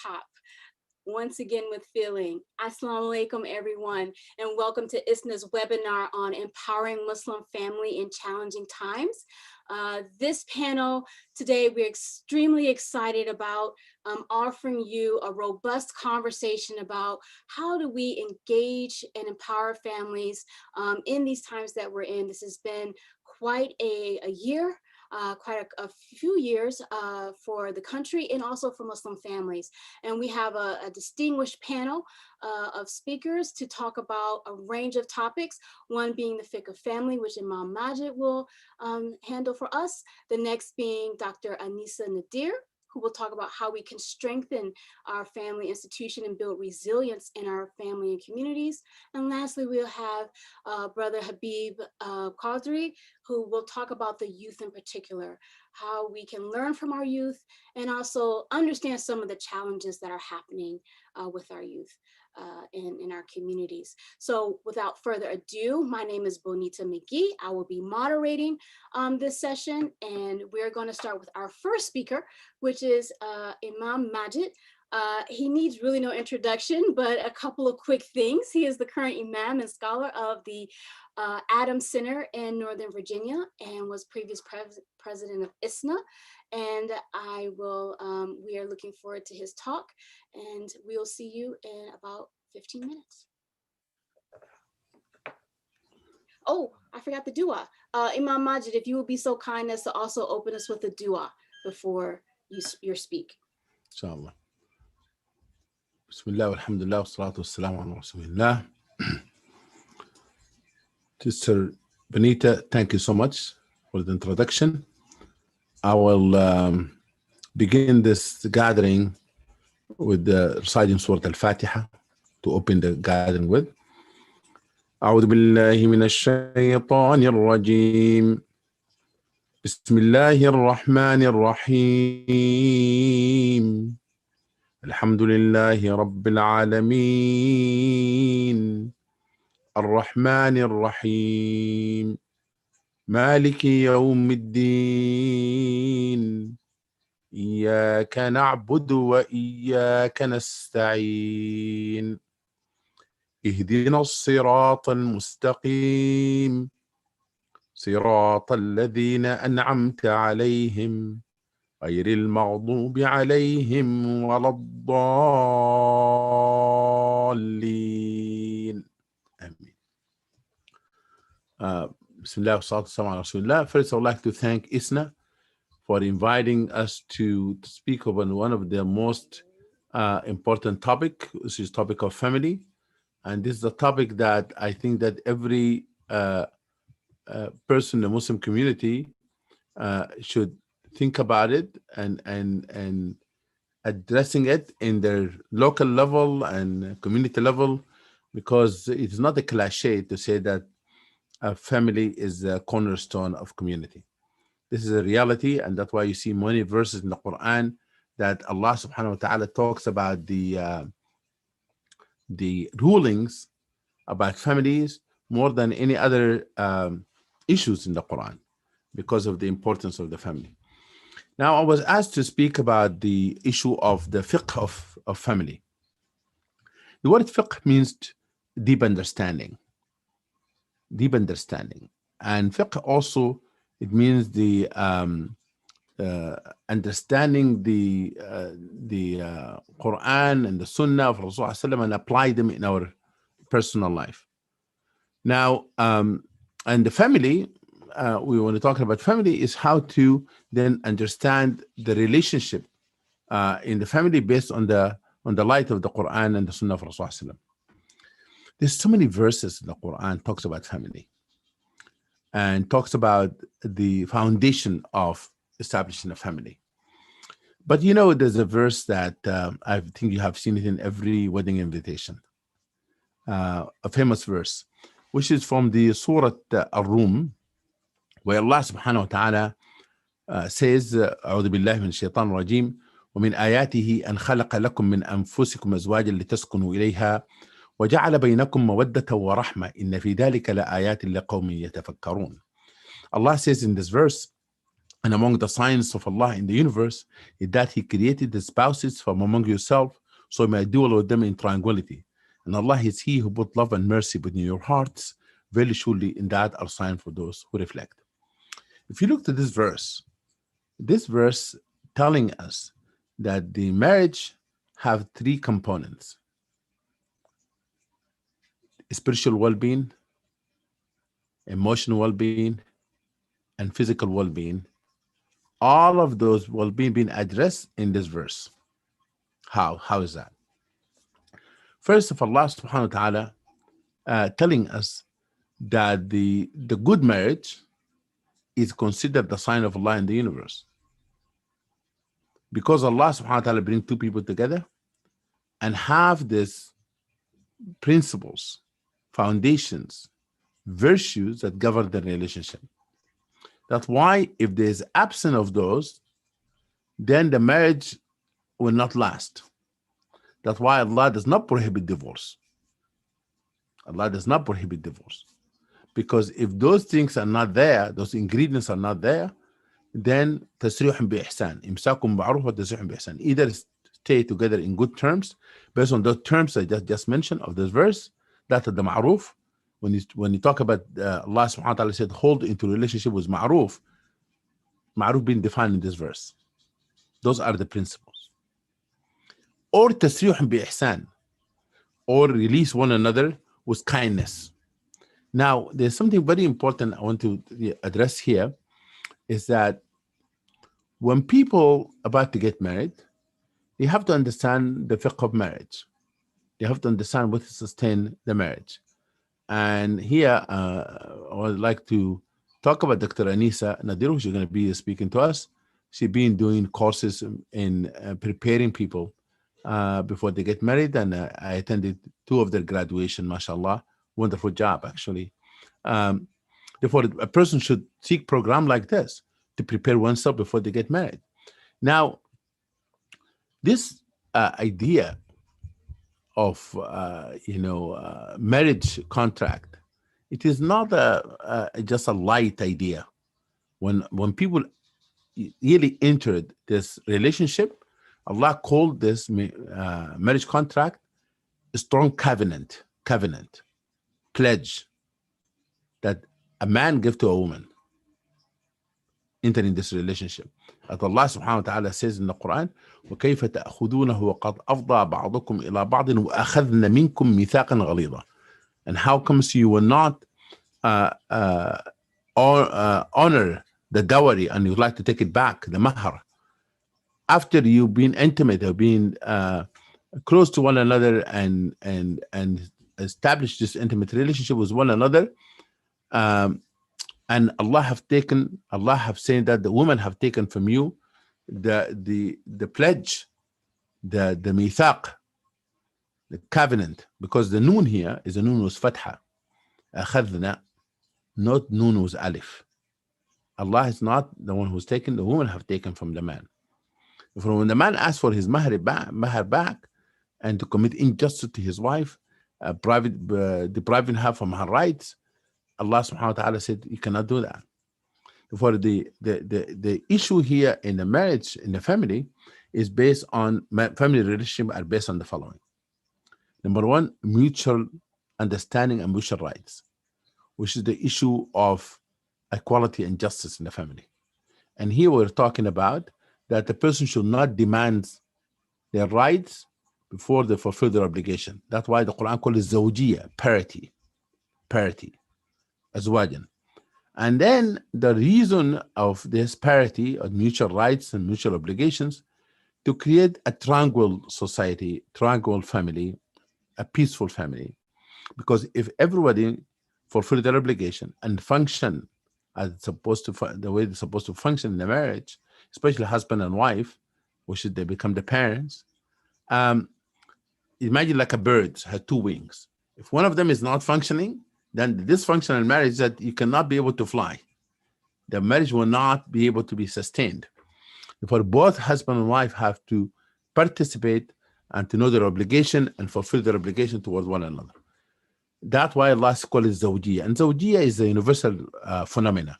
top. Once again with feeling. Assalamu alaikum, everyone, and welcome to ISNA's webinar on empowering Muslim family in challenging times. This panel today, we're extremely excited about offering you a robust conversation about how do we engage and empower families in these times that we're in. This has been quite a year. Quite a few years for the country and also for Muslim families. And we have a distinguished panel of speakers to talk about a range of topics, one being the fiqh of family, which Imam Majid will handle for us. The next being Dr. Anisa Nadir, who will talk about how we can strengthen our family institution and build resilience in our family and communities. And lastly, we'll have Brother Habib Qadri, who will talk about the youth in particular, how we can learn from our youth and also understand some of the challenges that are happening with our youth in our communities. So without further ado, my name is Bonita McGee. I will be moderating this session, and we're going to start with our first speaker, which is Imam Majid. He needs really no introduction, but a couple of quick things. He is the current Imam and scholar of the Adams Center in Northern Virginia and was previous president of ISNA. And we are looking forward to his talk, and we'll see you in about 15 minutes. Oh, I forgot the dua. Imam Majid, if you would be so kind as to also open us with the dua before you speak. Inshallah. Bismillah, alhamdulillah, wassalatu wassalamu ala rasulillah. Sister Benita, thank you so much for the introduction. I will begin this gathering with reciting Surah Al-Fatiha to open the gathering with. أعوذ بالله من الشيطان الرجيم. بسم الله الرحمن الرحيم. الحمد لله رب العالمين. الرحمن الرحيم. مالك يوم الدين. إياك نعبد وإياك نستعين. اهدنا الصراط المستقيم. صراط الذين أنعمت عليهم غير المغضوب عليهم ولا الضالين. آمين. Bismillah wassalatu wassalamu ala rasulillah. First, I would like to thank ISNA for inviting us to speak on one of the most important topic, which is topic of family. And this is a topic that I think that every person in the Muslim community should think about it and addressing it in their local level and community level, because it is not a cliche to say that a family is a cornerstone of community. This is a reality, and that's why you see many verses in the Quran that Allah subhanahu wa ta'ala talks about the rulings about families more than any other issues in the Quran because of the importance of the family. Now, I was asked to speak about the issue of the fiqh of family. The word fiqh means deep understanding. Deep understanding. And fiqh also, it means the understanding the Quran and the Sunnah of Rasulullah and apply them in our personal life. Now, and the family, we want to talk about family is how to then understand the relationship in the family based on the light of the Quran and the Sunnah of Rasulullah. There's so many verses in the Quran talks about family and talks about the foundation of establishing a family. But you know, there's a verse that I think you have seen it in every wedding invitation, a famous verse, which is from the Surah Ar-Rum, where Allah subhanahu wa ta'ala says, أعوذ بالله من الشيطان الرجيم ومن آياته أن خلق لكم من أنفسكم أزواجا لتسكنوا إليها وجعل بينكم مودة ورحمة إن في ذلك لآيات لقوم يتفكرون. Allah says in this verse And among the signs of Allah in the universe is that He created the spouses from among yourself, so you may dwell with them in tranquility. And Allah is He who put love and mercy within your hearts. Very surely in that are signs for those who reflect. If you look to this verse telling us that the marriage have three components: spiritual well-being, emotional well-being, and physical well-being. All of those well-being being addressed in this verse. How is that? First of Allah subhanahu wa ta'ala telling us that the good marriage is considered the sign of Allah in the universe. Because Allah subhanahu wa ta'ala bring two people together and have these principles, foundations, virtues that govern the relationship. That's why if there's absence of those, then the marriage will not last. That's why Allah does not prohibit divorce. Allah does not prohibit divorce. Because if those things are not there, those ingredients are not there, then تسريح بإحسان إمساك بمعروف وتسريح بإحسان. Either stay together in good terms based on those terms I just mentioned of this verse, that is the ma'ruf. When you talk about Allah subhanahu wa ta'ala said hold into relationship with ma'ruf being defined in this verse. Those are the principles. Or تسريح بإحسان, or release one another with kindness. Now, there's something very important I want to address here, is that when people about to get married, they have to understand the fiqh of marriage. They have to understand what to sustain the marriage. And here, I would like to talk about Dr. Anisa Nadir, who's going to be speaking to us. She's been doing courses in preparing people before they get married, and I attended 2 of their graduation, mashallah. Wonderful job, actually. Therefore, a person should seek program like this to prepare oneself before they get married. Now, this idea of marriage contract, it is not just a light idea. When people really entered this relationship, Allah called this marriage contract a strong covenant, pledge that a man gives to a woman entering this relationship. As Allah subhanahu wa ta'ala says in the Quran, وَكَيْفَ تَأْخُذُونَهُ وَقَدْ أَفْضَى بَعْضُكُمْ إِلَى بَعْضٍ وَأَخَذْنَ مِنْكُمْ مِيثَاقًا غَلِيظًا. And how comes you will not honor the dowry and you'd like to take it back, the mahar, after you've been intimate or been close to one another and establish this intimate relationship with one another, and Allah have said that the women have taken from you the pledge, the mithaq, the covenant, because the noon here is a noon with fatha, akhadna, not noon with alif. Allah is not the one who's taken, the women have taken from the man. When the man asks for his mahar back and to commit injustice to his wife, depriving her from her rights, Allah subhanahu wa ta'ala said you cannot do that. For the issue here in the marriage, in the family, is based on family relationship are based on the following. Number one, mutual understanding and mutual rights, which is the issue of equality and justice in the family. And here we're talking about that the person should not demand their rights before they fulfill their obligation. That's why the Quran calls it zawjiyya, parity, azwajan. And then the reason of this parity of mutual rights and mutual obligations to create a tranquil society, tranquil family, a peaceful family. Because if everybody fulfill their obligation and function as supposed to, the way they're supposed to function in the marriage, especially husband and wife, or should they become the parents, imagine like a bird has 2 wings. If one of them is not functioning, then the dysfunctional marriage is that you cannot be able to fly. The marriage will not be able to be sustained. For both husband and wife have to participate and to know their obligation and fulfill their obligation towards one another. That's why Allah calls it zawjiyya. And zawjiyya is a universal phenomena.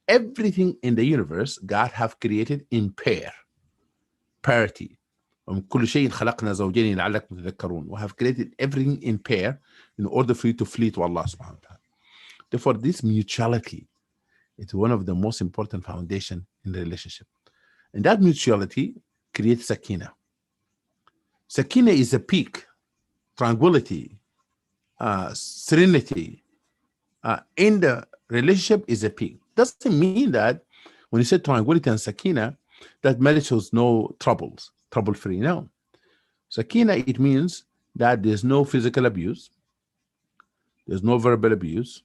everything in the universe God have created in parity. ومن كل شيء خلقنا زوجين لعلكم تذكرون. We have created everything in pair in order for you to flee to Allah subhanahu wa ta'ala. Therefore, this mutuality is one of the most important foundation in the relationship. And that mutuality creates sakina. Sakina is a peak, tranquility, serenity in the relationship is a peak. Doesn't mean that when you say tranquility and sakina, that marriage has no troubles, trouble-free. No. Sakina, it means that there's no physical abuse, there's no verbal abuse,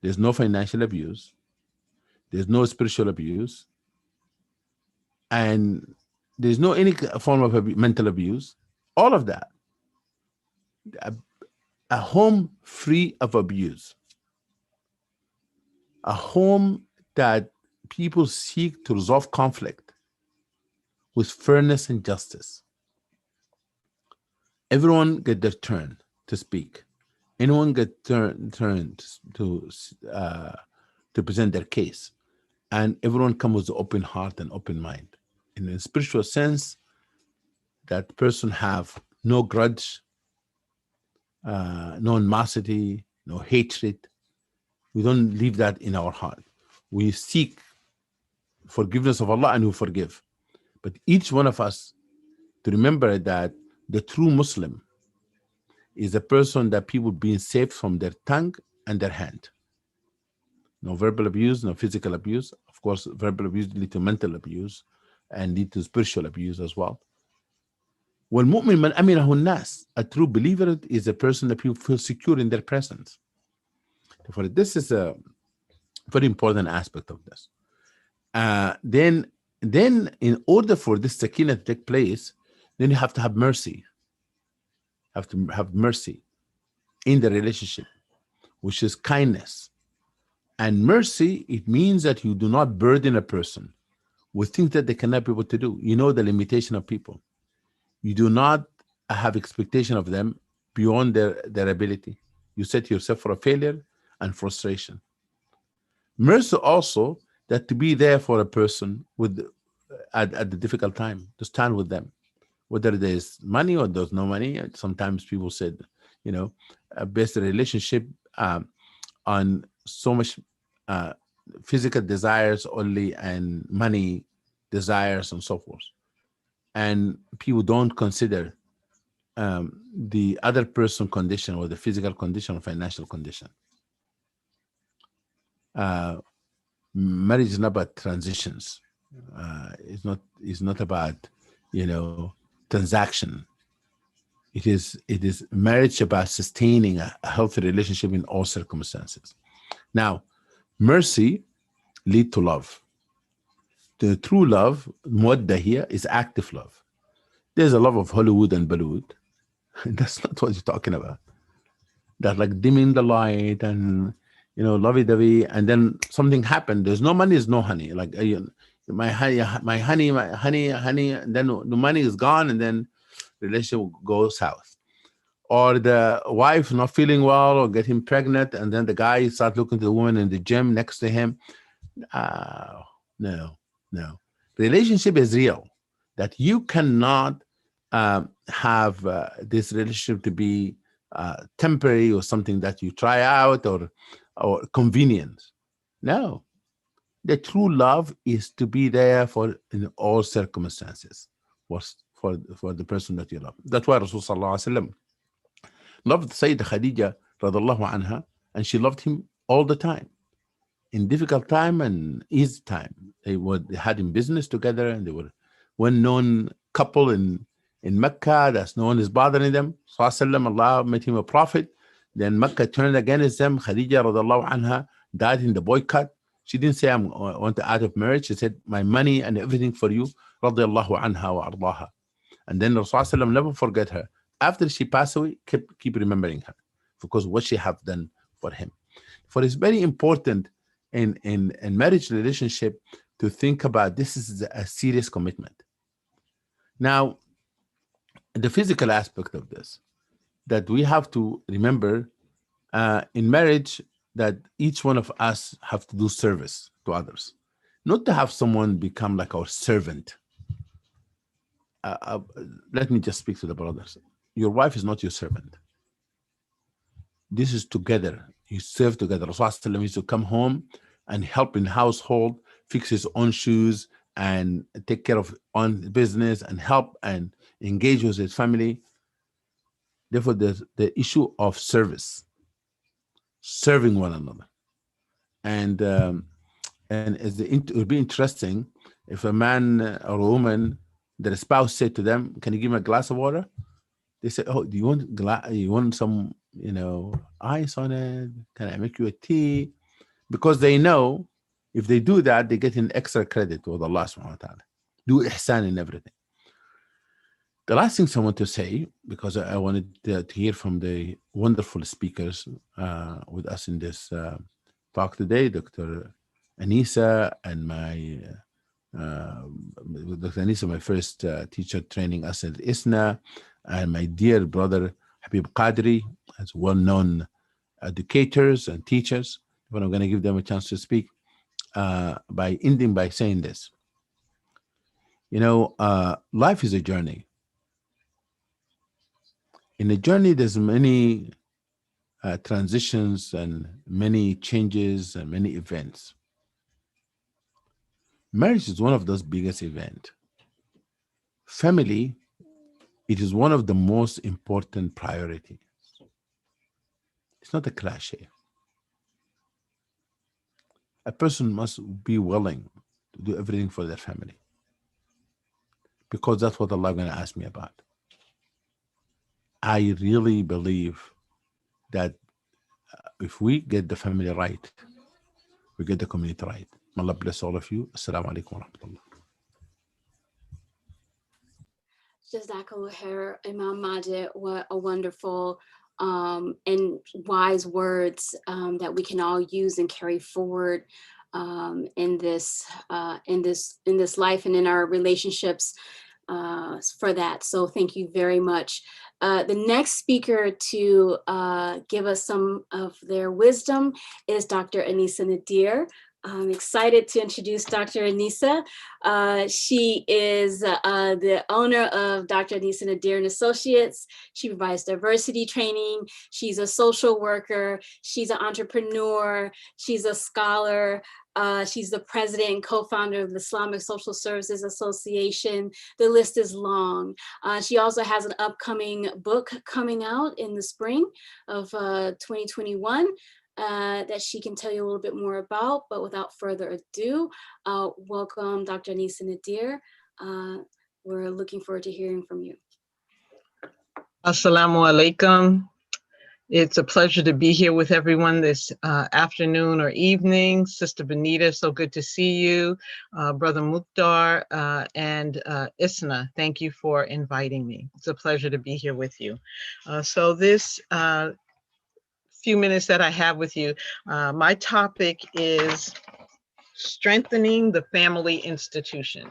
there's no financial abuse, there's no spiritual abuse, and there's no any form of mental abuse. All of that. A home free of abuse. A home that people seek to resolve conflict with fairness and justice. Everyone get their turn to speak. Anyone get turn to present their case, and everyone come with open heart and open mind. In a spiritual sense, that person have no grudge, no animosity, no hatred. We don't leave that in our heart. We seek forgiveness of Allah and we forgive. But each one of us to remember that the true Muslim is a person that people being saved from their tongue and their hand. No verbal abuse, no physical abuse. Of course, verbal abuse lead to mental abuse and lead to spiritual abuse as well. والمؤمن من أمنه الناس. A true believer is a person that people feel secure in their presence. Therefore, this is a very important aspect of this. Then in order for this sakina to take place, then you have to have mercy. Have to have mercy in the relationship, which is kindness. And mercy, it means that you do not burden a person with things that they cannot be able to do. You know the limitation of people. You do not have expectation of them beyond their ability. You set yourself for a failure and frustration. Mercy also that to be there for a person with at the difficult time, to stand with them, whether there's money or there's no money. Sometimes people said, based the relationship on so much physical desires only and money desires and so forth. And people don't consider the other person condition or the physical condition or financial condition. Marriage is not about transitions. It's not about transaction. It is marriage about sustaining a healthy relationship in all circumstances. Now, mercy lead to love. The true love, muwadda here, is active love. There's a love of Hollywood and Bollywood. That's not what you're talking about. That like dimming the light and lovey-dovey, and then something happened. There's no money, there's no honey. Like my honey, and then the money is gone, and then relationship goes south. Or the wife not feeling well or getting pregnant, and then the guy starts looking to the woman in the gym next to him. No. Relationship is real. That you cannot have this relationship to be temporary or something that you try out or convenience. No. The true love is to be there for in all circumstances for the person that you love. That's why Rasul Sallallahu Alaihi Wasallam loved Sayyidah Khadija radiallahu anha, and she loved him all the time. In difficult time and easy time. They had in business together, and they were well-known couple in Mecca. That's no one is bothering them. Sallallahu Allah made him a prophet. Then Mecca turned against them. Khadija radiallahu anha died in the boycott. She didn't say I want to out of marriage. She said my money and everything for you. Radiallahu anha wa ardaha. And then Rasulullah never forget her. After she passed away, keep remembering her because what she have done for him. For it's very important in marriage relationship to think about this is a serious commitment. Now, the physical aspect of this, that we have to remember in marriage, that each one of us have to do service to others, not to have someone become like our servant. Uh, uh, Let me just speak to the brothers. Your wife is not your servant. This is together. You serve together. Rasulullah used to come home and help in household, fix his own shoes, and take care of own business and help and engage with his family. Therefore, there's the issue of service, serving one another. And it would be interesting if a man or a woman, their spouse said to them, "Can you give me a glass of water?" They say, "Oh, do you want you want some, ice on it? Can I make you a tea?" Because they know if they do that, they get an extra credit with Allah subhanahu wa ta'ala. Do ihsan in everything. The last thing I want to say, because I wanted to hear from the wonderful speakers with us in this talk today, Dr. Anisa and my Dr. Anisa, my first teacher training us at ISNA, and my dear brother Habib Qadri, as well-known educators and teachers. But I'm going to give them a chance to speak by ending by saying this. Life is a journey. In a journey, there's many transitions and many changes and many events. Marriage is one of those biggest events. Family, it is one of the most important priority. It's not a cliche. A person must be willing to do everything for their family, because that's what Allah is going to ask me about. I really believe that if we get the family right, we get the community right. May Allah bless all of you. Assalamu alaikum wa rahmatullah. Jazakallah Imam Majid. What a wonderful and wise words that we can all use and carry forward in this life and in our relationships for that. So thank you very much. The next speaker to give us some of their wisdom is Dr. Anisa Nadir. I'm excited to introduce Dr. Anisa. She is the owner of Dr. Anisa Nadir and Associates. She provides diversity training. She's a social worker. She's an entrepreneur. She's a scholar. She's the president and co-founder of the Islamic Social Services Association. The list is long. She also has an upcoming book coming out in the spring of 2021. That she can tell you a little bit more about, but without further ado, welcome Dr. Anisa Nadir. We're looking forward to hearing from you. Assalamu alaikum. It's a pleasure to be here with everyone this afternoon or evening. Sister Benita, so good to see you. Brother Mukhtar and Isna, thank you for inviting me. It's a pleasure to be here with you. So this few minutes that I have with you, my topic is strengthening the family institution.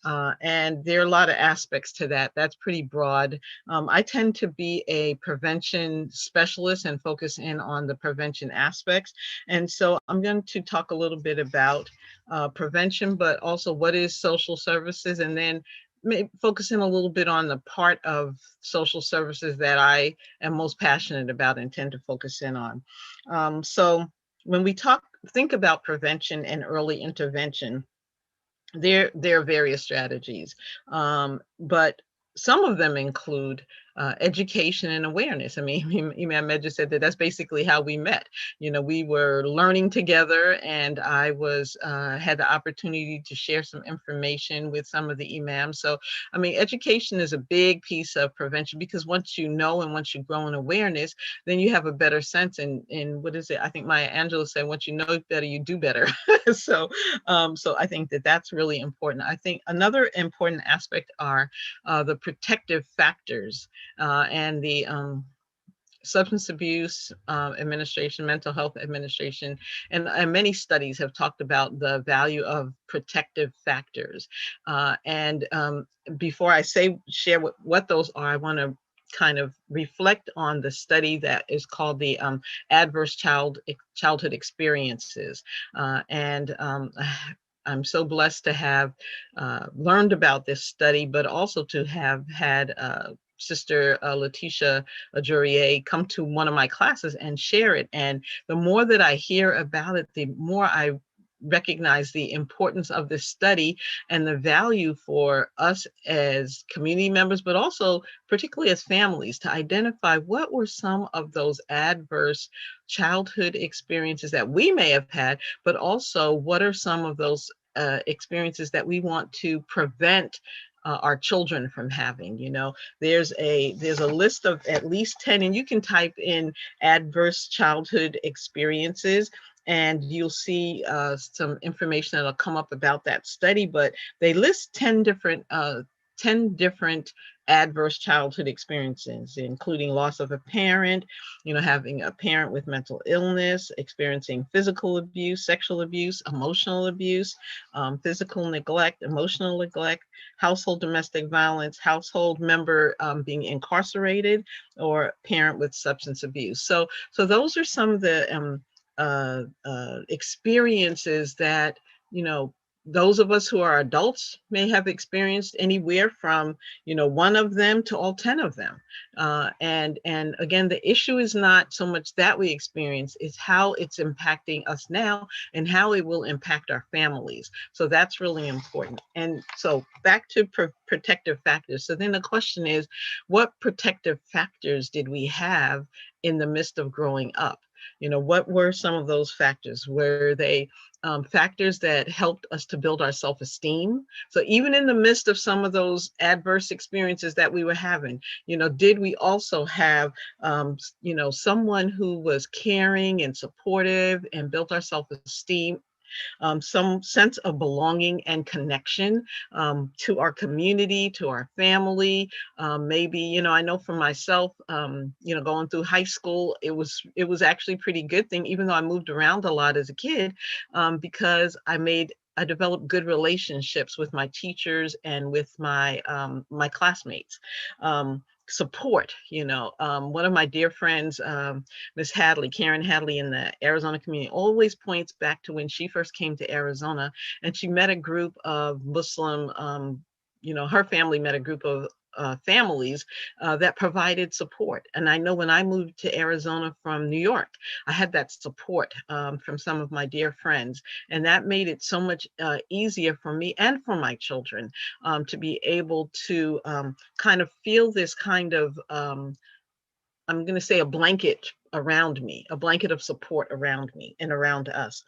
And there are a lot of aspects to that. That's pretty broad. I tend to be a prevention specialist and focus in on the prevention aspects. And so I'm going to talk a little bit about prevention, but also what is social services, and then focus in a little bit on the part of social services that I am most passionate about and tend to focus in on. So when we think about prevention and early intervention, there are various strategies, but some of them include education and awareness. I mean, Imam Medjid said that that's basically how we met. You know, we were learning together, and I had the opportunity to share some information with some of the imams. So, I mean, education is a big piece of prevention, because once you know and once you grow in awareness, then you have a better sense. And what is it? I think Maya Angelou said, once you know better, you do better. So I think that that's really important. I think another important aspect are the protective factors and the Substance Abuse Administration, Mental Health Administration, and many studies have talked about the value of protective factors. And before I share what those are, I want to kind of reflect on the study that is called the Adverse Childhood Experiences. And I'm so blessed to have learned about this study, but also to have had Sister Letitia Jurier come to one of my classes and share it. And the more that I hear about it, the more I recognize the importance of this study and the value for us as community members, but also particularly as families, to identify what were some of those adverse childhood experiences that we may have had, but also what are some of those experiences that we want to prevent our children from having. You know, there's a list of at least 10, and you can type in adverse childhood experiences and you'll see some information that'll come up about that study, but they list 10 different adverse childhood experiences, including loss of a parent, you know, having a parent with mental illness, experiencing physical abuse, sexual abuse, emotional abuse, physical neglect, emotional neglect, household domestic violence, household member being incarcerated, or parent with substance abuse. So those are some of the experiences that, you know, those of us who are adults may have experienced anywhere from, you know, one of them to all 10 of them. And again, the issue is not so much that we experience, it's how it's impacting us now and how it will impact our families. So that's really important. And so back to protective factors. So then the question is, what protective factors did we have in the midst of growing up? You know, what were some of those factors? Were they factors that helped us to build our self-esteem? So even in the midst of some of those adverse experiences that we were having, you know, did we also have, you know, someone who was caring and supportive and built our self-esteem? Some sense of belonging and connection to our community, to our family. Maybe, you know, I know for myself, you know, going through high school, it was actually a pretty good thing, even though I moved around a lot as a kid, because I developed good relationships with my teachers and with my my classmates. Support, you know, one of my dear friends, Miss Hadley, Karen Hadley in the Arizona community, always points back to when she first came to Arizona and she met a group of Muslim, you know, her family met a group of families that provided support. And I know when I moved to Arizona from New York, I had that support from some of my dear friends. And that made it so much easier for me and for my children to be able to kind of feel this kind of, I'm going to say, a blanket around me, a blanket of support around me and around us.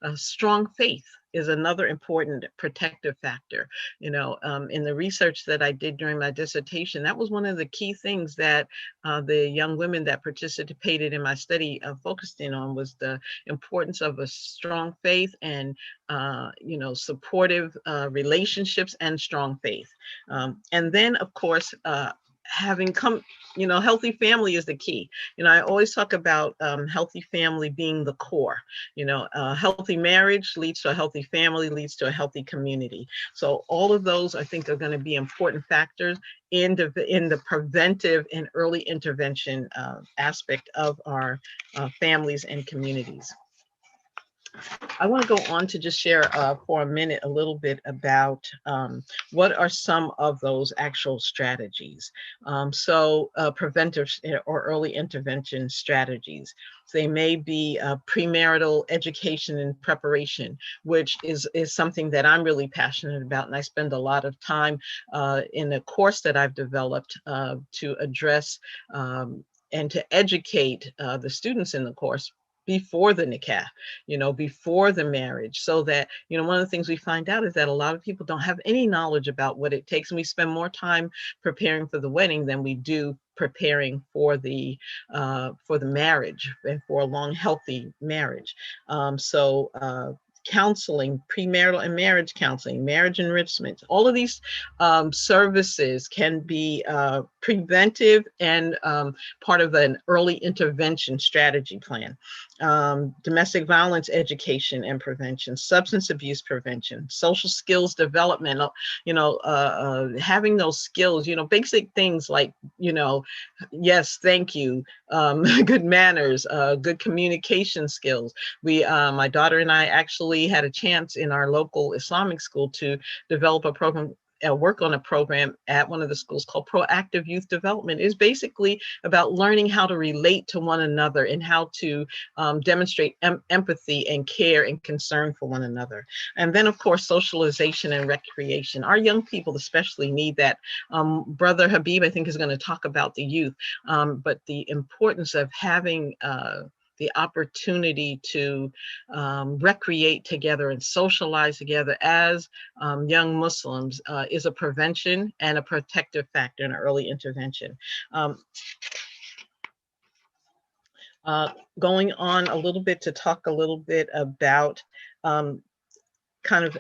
A strong faith is another important protective factor. You know, in the research that I did during my dissertation, that was one of the key things that the young women that participated in my study focused in on, was the importance of a strong faith and, you know, supportive relationships and strong faith. And then, of course, having come, you know, healthy family is the key. You know, I always talk about healthy family being the core. You know, healthy marriage leads to a healthy family, leads to a healthy community. So all of those, I think, are going to be important factors in the preventive and early intervention aspect of our families and communities. I want to go on to just share for a minute a little bit about what are some of those actual strategies. Preventive or early intervention strategies. They may be premarital education and preparation, which is something that I'm really passionate about. And I spend a lot of time in a course that I've developed to address and to educate the students in the course before the nikah, you know, before the marriage, so that, you know, one of the things we find out is that a lot of people don't have any knowledge about what it takes. And we spend more time preparing for the wedding than we do preparing for the marriage and for a long, healthy marriage. counseling, premarital and marriage counseling, marriage enrichment. All of these services can be preventive and part of an early intervention strategy plan. Domestic violence education and prevention, substance abuse prevention, social skills development, having those skills, basic things like, yes, thank you, good manners, good communication skills. My daughter and I actually had a chance in our local Islamic school to develop a program, work on a program at one of the schools called Proactive Youth Development. Is basically about learning how to relate to one another and how to demonstrate empathy and care and concern for one another. And then, of course, socialization and recreation. Our young people especially need that. Brother Habib, I think, is going to talk about the youth, but the importance of having the opportunity to recreate together and socialize together as young Muslims is a prevention and a protective factor in early intervention. Going on a little bit to talk a little bit about kind of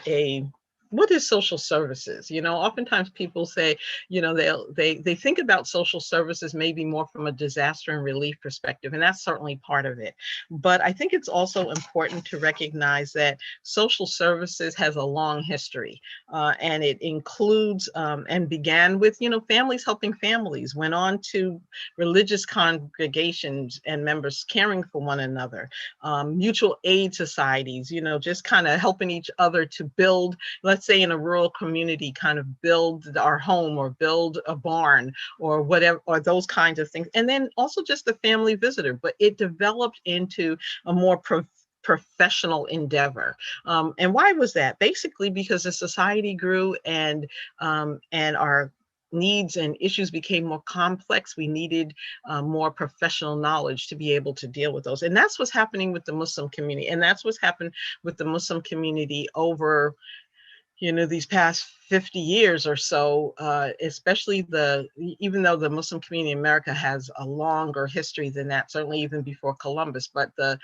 what is social services? Oftentimes people say, they think about social services maybe more from a disaster and relief perspective, and that's certainly part of it. But I think it's also important to recognize that social services has a long history, and it includes and began with, families helping families, went on to religious congregations and members caring for one another, mutual aid societies, just kind of helping each other to build, let's say in a rural community, kind of build our home or build a barn or whatever, or those kinds of things. And then also just the family visitor, but it developed into a more professional endeavor. And why was that? Basically because the society grew and our needs and issues became more complex. We needed more professional knowledge to be able to deal with those. And that's what's happening with the Muslim community. And that's what's happened with the Muslim community over these past 50 years or so, especially even though the Muslim community in America has a longer history than that, certainly even before Columbus, but the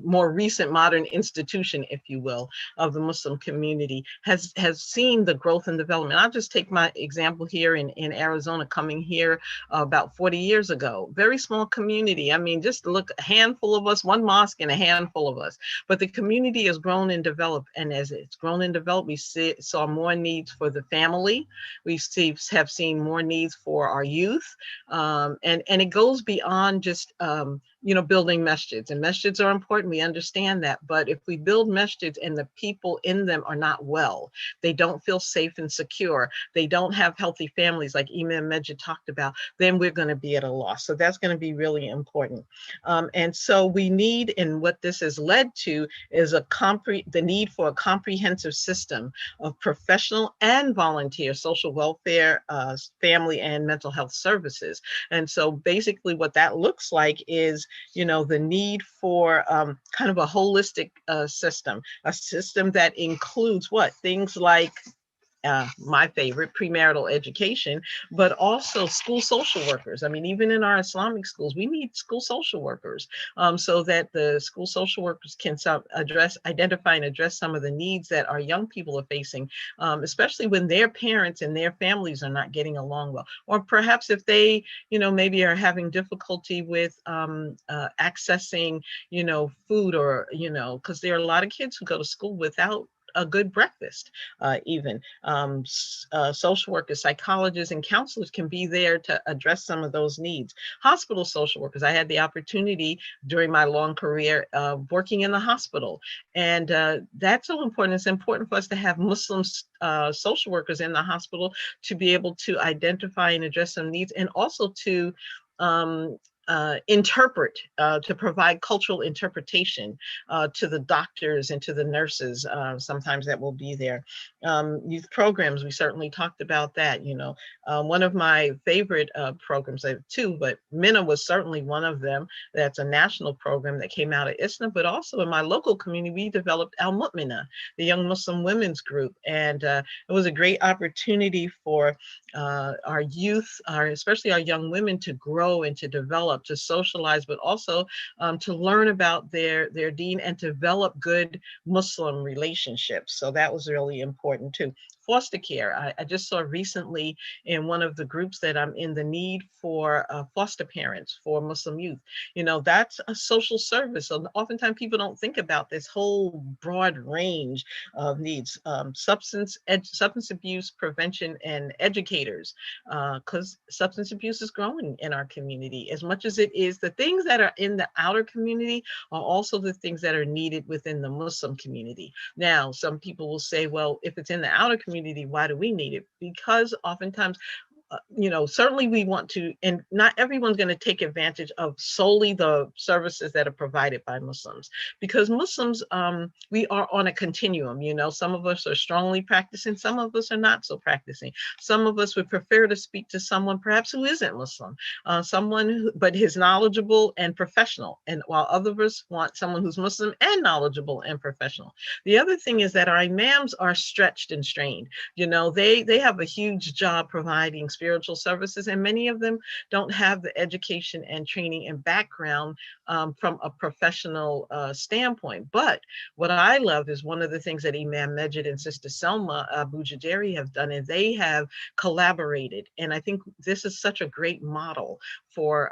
more recent modern institution, if you will, of the Muslim community has seen the growth and development. I'll just take my example here in Arizona, coming here about 40 years ago. Very small community. I mean, just look, a handful of us, one mosque and a handful of us. But the community has grown and developed, and as it's grown and developed, we saw more needs for the family. We have seen more needs for our youth, and it goes beyond just building masjids. And masjids are important, we understand that, but if we build masjids and the people in them are not well, they don't feel safe and secure, they don't have healthy families like Imam Majid talked about, then we're going to be at a loss. So that's going to be really important. And so we need, and what this has led to is the need for a comprehensive system of professional and volunteer social welfare, family and mental health services. And so basically what that looks like is, the need for kind of a holistic system, a system that includes things like my favorite, premarital education, but also school social workers. I mean, even in our Islamic schools, we need school social workers so that the school social workers can identify and address some of the needs that our young people are facing, especially when their parents and their families are not getting along well. Or perhaps if they, maybe are having difficulty with accessing, food, or, because there are a lot of kids who go to school without a good breakfast. Even social workers, psychologists, and counselors can be there to address some of those needs. Hospital social workers, I had the opportunity during my long career working in the hospital, and that's so important. It's important for us to have Muslim social workers in the hospital to be able to identify and address some needs, and also to interpret, to provide cultural interpretation to the doctors and to the nurses sometimes that will be there. Youth programs, we certainly talked about that. One of my favorite programs, I have two, but MENA was certainly one of them. That's a national program that came out of ISNA, but also in my local community, we developed Al Mu'mina, the Young Muslim Women's Group. And it was a great opportunity for our youth, especially our young women, to grow and to develop develop, to socialize, but also to learn about their deen and develop good Muslim relationships. So that was really important too. Foster care. I just saw recently in one of the groups that I'm in the need for foster parents for Muslim youth. You know, that's a social service. So oftentimes people don't think about this whole broad range of needs. Substance abuse prevention and educators, because substance abuse is growing in our community. As much as it is, the things that are in the outer community are also the things that are needed within the Muslim community. Now, some people will say, well, if it's in the outer community, why do we need it? Because oftentimes, you know, certainly we want to, and not everyone's going to take advantage of solely the services that are provided by Muslims, because Muslims, we are on a continuum. You know, some of us are strongly practicing, some of us are not so practicing. Some of us would prefer to speak to someone perhaps who isn't Muslim, someone who, but is knowledgeable and professional. And while others want someone who's Muslim and knowledgeable and professional. The other thing is that our imams are stretched and strained. You know, they have a huge job providing spiritual services, and many of them don't have the education and training and background from a professional standpoint. But what I love is one of the things that Imam Majid and Sister Selma Abu Jaderi have done, and they have collaborated. And I think this is such a great model for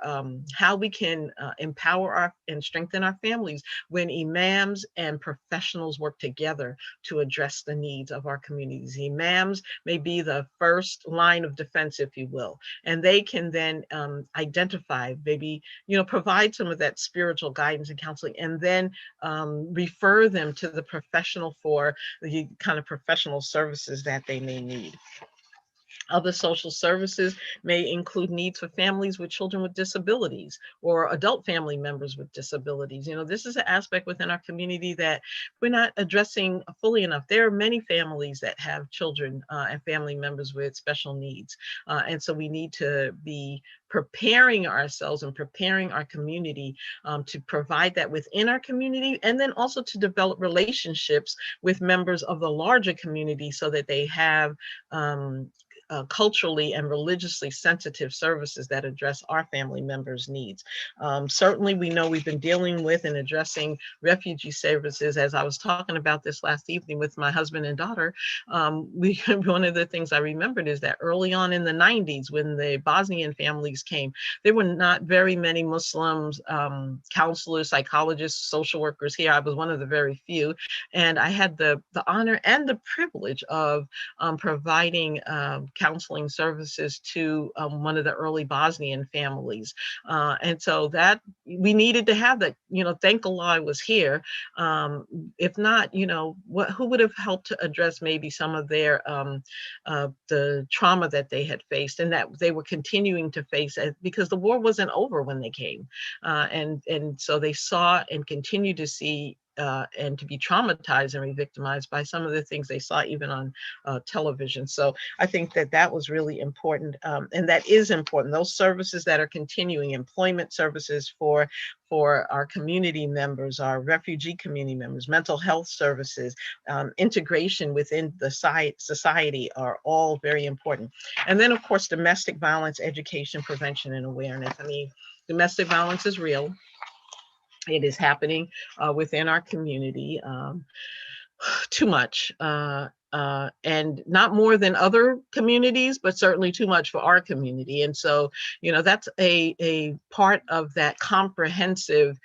how we can empower and strengthen our families when imams and professionals work together to address the needs of our communities. Imams may be the first line of defense, if you will, and they can then identify, maybe, you know, provide some of that spiritual guidance and counseling, and then refer them to the professional for the kind of professional services that they may need. Other social services may include needs for families with children with disabilities or adult family members with disabilities. You know, this is an aspect within our community that we're not addressing fully enough. There are many families that have children and family members with special needs. And so we need to be preparing ourselves and preparing our community to provide that within our community, and then also to develop relationships with members of the larger community so that they have culturally and religiously sensitive services that address our family members' needs. Certainly, we know we've been dealing with and addressing refugee services. As I was talking about this last evening with my husband and daughter, one of the things I remembered is that early on in the 90s, when the Bosnian families came, there were not very many Muslims, counselors, psychologists, social workers here. I was one of the very few, and I had the honor and the privilege of providing counseling services to one of the early Bosnian families. And so that we needed to have that, you know, thank Allah I was here. If not, you know, who would have helped to address maybe some of their, the trauma that they had faced and that they were continuing to face, because the war wasn't over when they came. And so they saw and continue to see and to be traumatized and re-victimized by some of the things they saw even on television. So I think that that was really important, and that is important. Those services that are continuing, employment services for our community members, our refugee community members, mental health services, integration within the society are all very important. And then, of course, domestic violence, education, prevention, and awareness. I mean, domestic violence is real. It is happening within our community, too much, and not more than other communities, but certainly too much for our community. And so, you know, that's a part of that comprehensive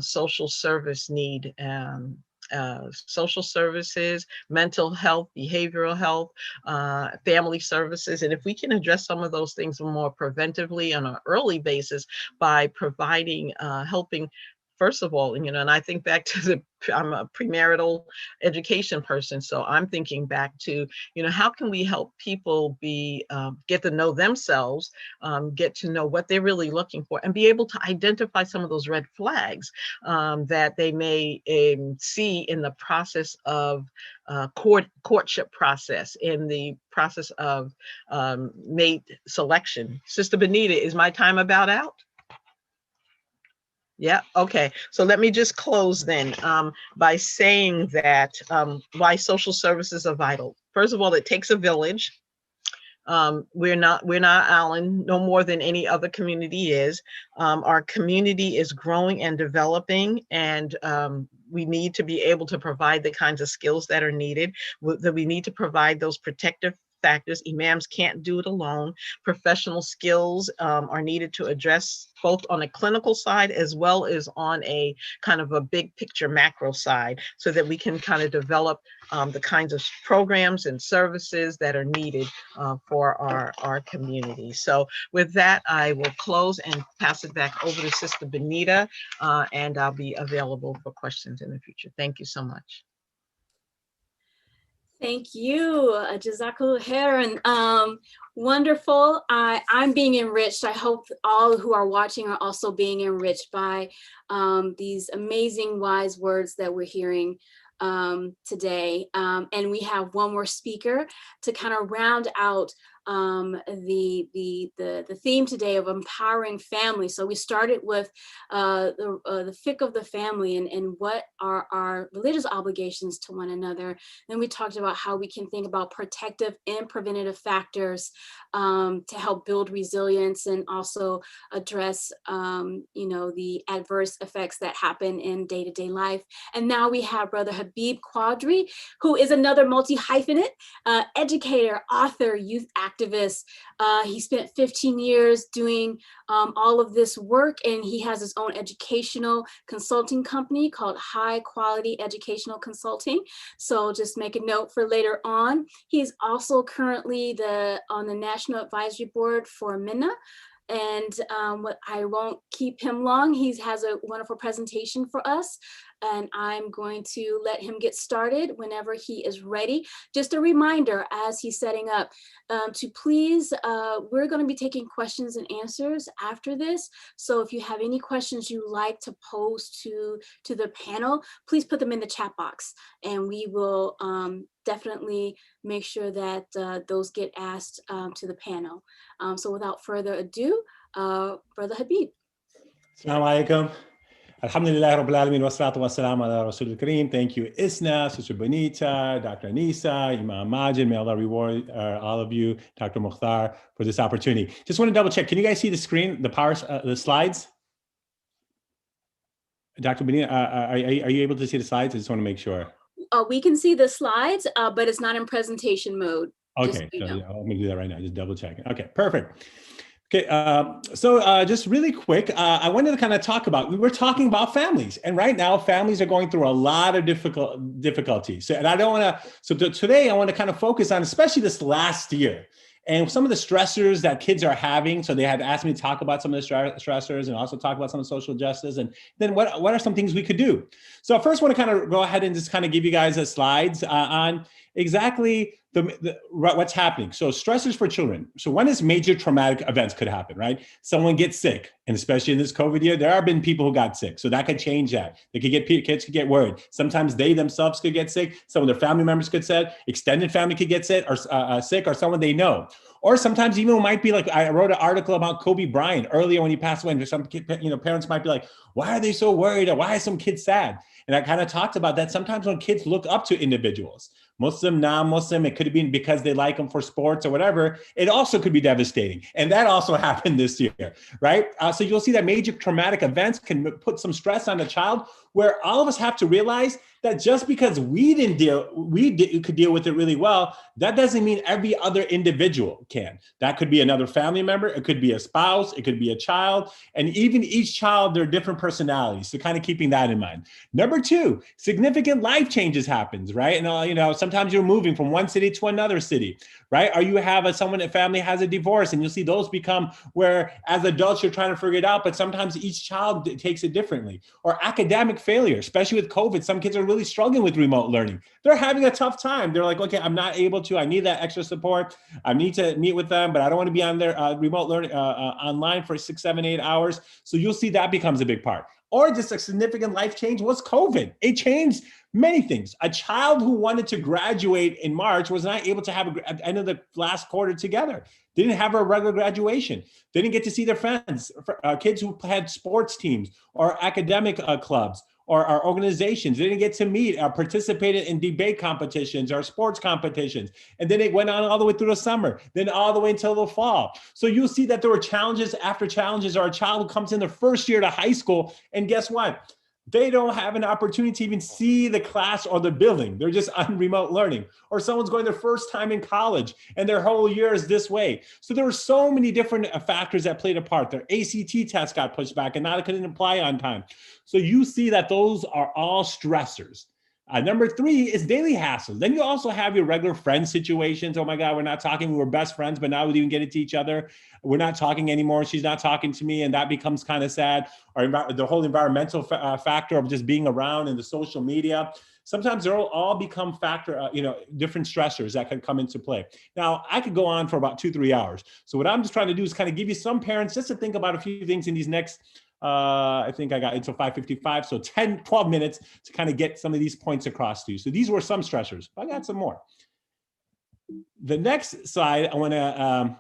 social service need. Social services, mental health, behavioral health, family services. And if we can address some of those things more preventively on an early basis by providing, helping, first of all, you know, and I think back to I'm a premarital education person. So I'm thinking back to, you know, how can we help people get to know themselves, get to know what they're really looking for, and be able to identify some of those red flags that they may see in the process of courtship process, in the process of mate selection. Sister Benita, is my time about out? Yeah, okay. So let me just close then by saying that why social services are vital. First of all, it takes a village. We're not Allen no more than any other community is. Our community is growing and developing, and we need to be able to provide the kinds of skills that are needed, that we need to provide those protective factors. Imams can't do it alone. Professional skills are needed to address both on a clinical side as well as on a kind of a big picture macro side, so that we can kind of develop the kinds of programs and services that are needed for our community. So with that, I will close and pass it back over to Sister Benita, and I'll be available for questions in the future. Thank you so much. Thank you, Jazakallah khairan. Wonderful. I'm being enriched. I hope all who are watching are also being enriched by these amazing wise words that we're hearing today. And we have one more speaker to kind of round out the theme today of empowering family. So we started with the fiqh of the family and what are our religious obligations to one another. Then we talked about how we can think about protective and preventative factors to help build resilience and also address the adverse effects that happen in day-to-day life. And now we have Brother Habib Quadri, who is another multi-hyphenate, educator, author, youth activist. He spent 15 years doing all of this work, and he has his own educational consulting company called High Quality Educational Consulting. So just make a note for later on. He's also currently on the National Advisory Board for MENA. And I won't keep him long. He has a wonderful presentation for us, and I'm going to let him get started whenever he is ready. Just a reminder, as he's setting up, to please, we're going to be taking questions and answers after this. So if you have any questions you like to pose to the panel, please put them in the chat box, and we will definitely make sure that those get asked to the panel. So without further ado, Brother Habib. Assalamu alaikum. Alhamdulillah Rabbil Alameen, wassalatu wassalamu ala Rasul Kareem. Thank you, Isna, Sister Benita, Dr. Anisa, Imam Majid. May Allah reward all of you, Dr. Mukhtar, for this opportunity. Just want to double check. Can you guys see the screen, the slides? Dr. Benita, are you able to see the slides? I just want to make sure. We can see the slides, but it's not in presentation mode. Okay, so yeah, I'm gonna do that right now. Just double checking. Okay, perfect. Okay, so just really quick, I wanted to kind of talk about, we were talking about families, and right now families are going through a lot of difficulties. So, and I don't want to, so today I want to kind of focus on, especially this last year, and some of the stressors that kids are having. So they had asked me to talk about some of the stressors and also talk about some of the social justice, and then what are some things we could do? So I first want to kind of go ahead and just kind of give you guys the slides on exactly what's happening. So stressors for children. So when is major traumatic events could happen, right? Someone gets sick, and especially in this COVID year, there have been people who got sick. So that could change that. Kids could get worried. Sometimes they themselves could get sick. Some of their family members could get sick. Extended family could get sick, or someone they know. Or sometimes even it might be like, I wrote an article about Kobe Bryant earlier when he passed away, and some parents might be like, why are they so worried? Or why is some kid sad? And I kind of talked about that. Sometimes when kids look up to individuals, Muslim, non-Muslim, it could have been because they like them for sports or whatever. It also could be devastating. And that also happened this year, right? So you'll see that major traumatic events can put some stress on a child, where all of us have to realize that just because we could deal with it really well, that doesn't mean every other individual can. That could be another family member, it could be a spouse, it could be a child, and even each child, their different personalities. So kind of keeping that in mind. Number two, significant life changes happens, right? And sometimes you're moving from one city to another city, right? Or you have a family has a divorce, and you'll see those become where as adults you're trying to figure it out, but sometimes each child takes it differently. Or academic failure, especially with COVID. Some kids are really struggling with remote learning. They're having a tough time. They're like, okay, I'm not able to, I need that extra support. I need to meet with them, but I don't want to be on their remote learning online for 6, 7, 8 hours. So you'll see that becomes a big part. Or just a significant life change was COVID. It changed many things. A child who wanted to graduate in March was not able to have at the end of the last quarter together. Didn't have a regular graduation. Didn't get to see their friends. Kids who had sports teams or academic clubs, or organizations. They didn't get to meet or participate in debate competitions or sports competitions. And then it went on all the way through the summer, then all the way until the fall. So you'll see that there were challenges after challenges, or a child who comes in their first year to high school, and guess what? They don't have an opportunity to even see the class or the building. They're just on remote learning. Or someone's going their first time in college and their whole year is this way. So there were so many different factors that played a part. Their ACT test got pushed back and now they couldn't apply on time. So you see that those are all stressors. Number 3 is daily hassles. Then you also have your regular friend situations. Oh my God, we're not talking. We were best friends, but now we didn't get it to each other. We're not talking anymore. She's not talking to me. And that becomes kind of sad. Or the whole environmental factor of just being around in the social media. Sometimes they'll all become different stressors that can come into play. Now, I could go on for about 2-3 hours. So what I'm just trying to do is kind of give you some parents just to think about a few things in these next I think I got until 5:55, so 12 minutes to kind of get some of these points across to you. So these were some stressors. I got some more. The next slide I want to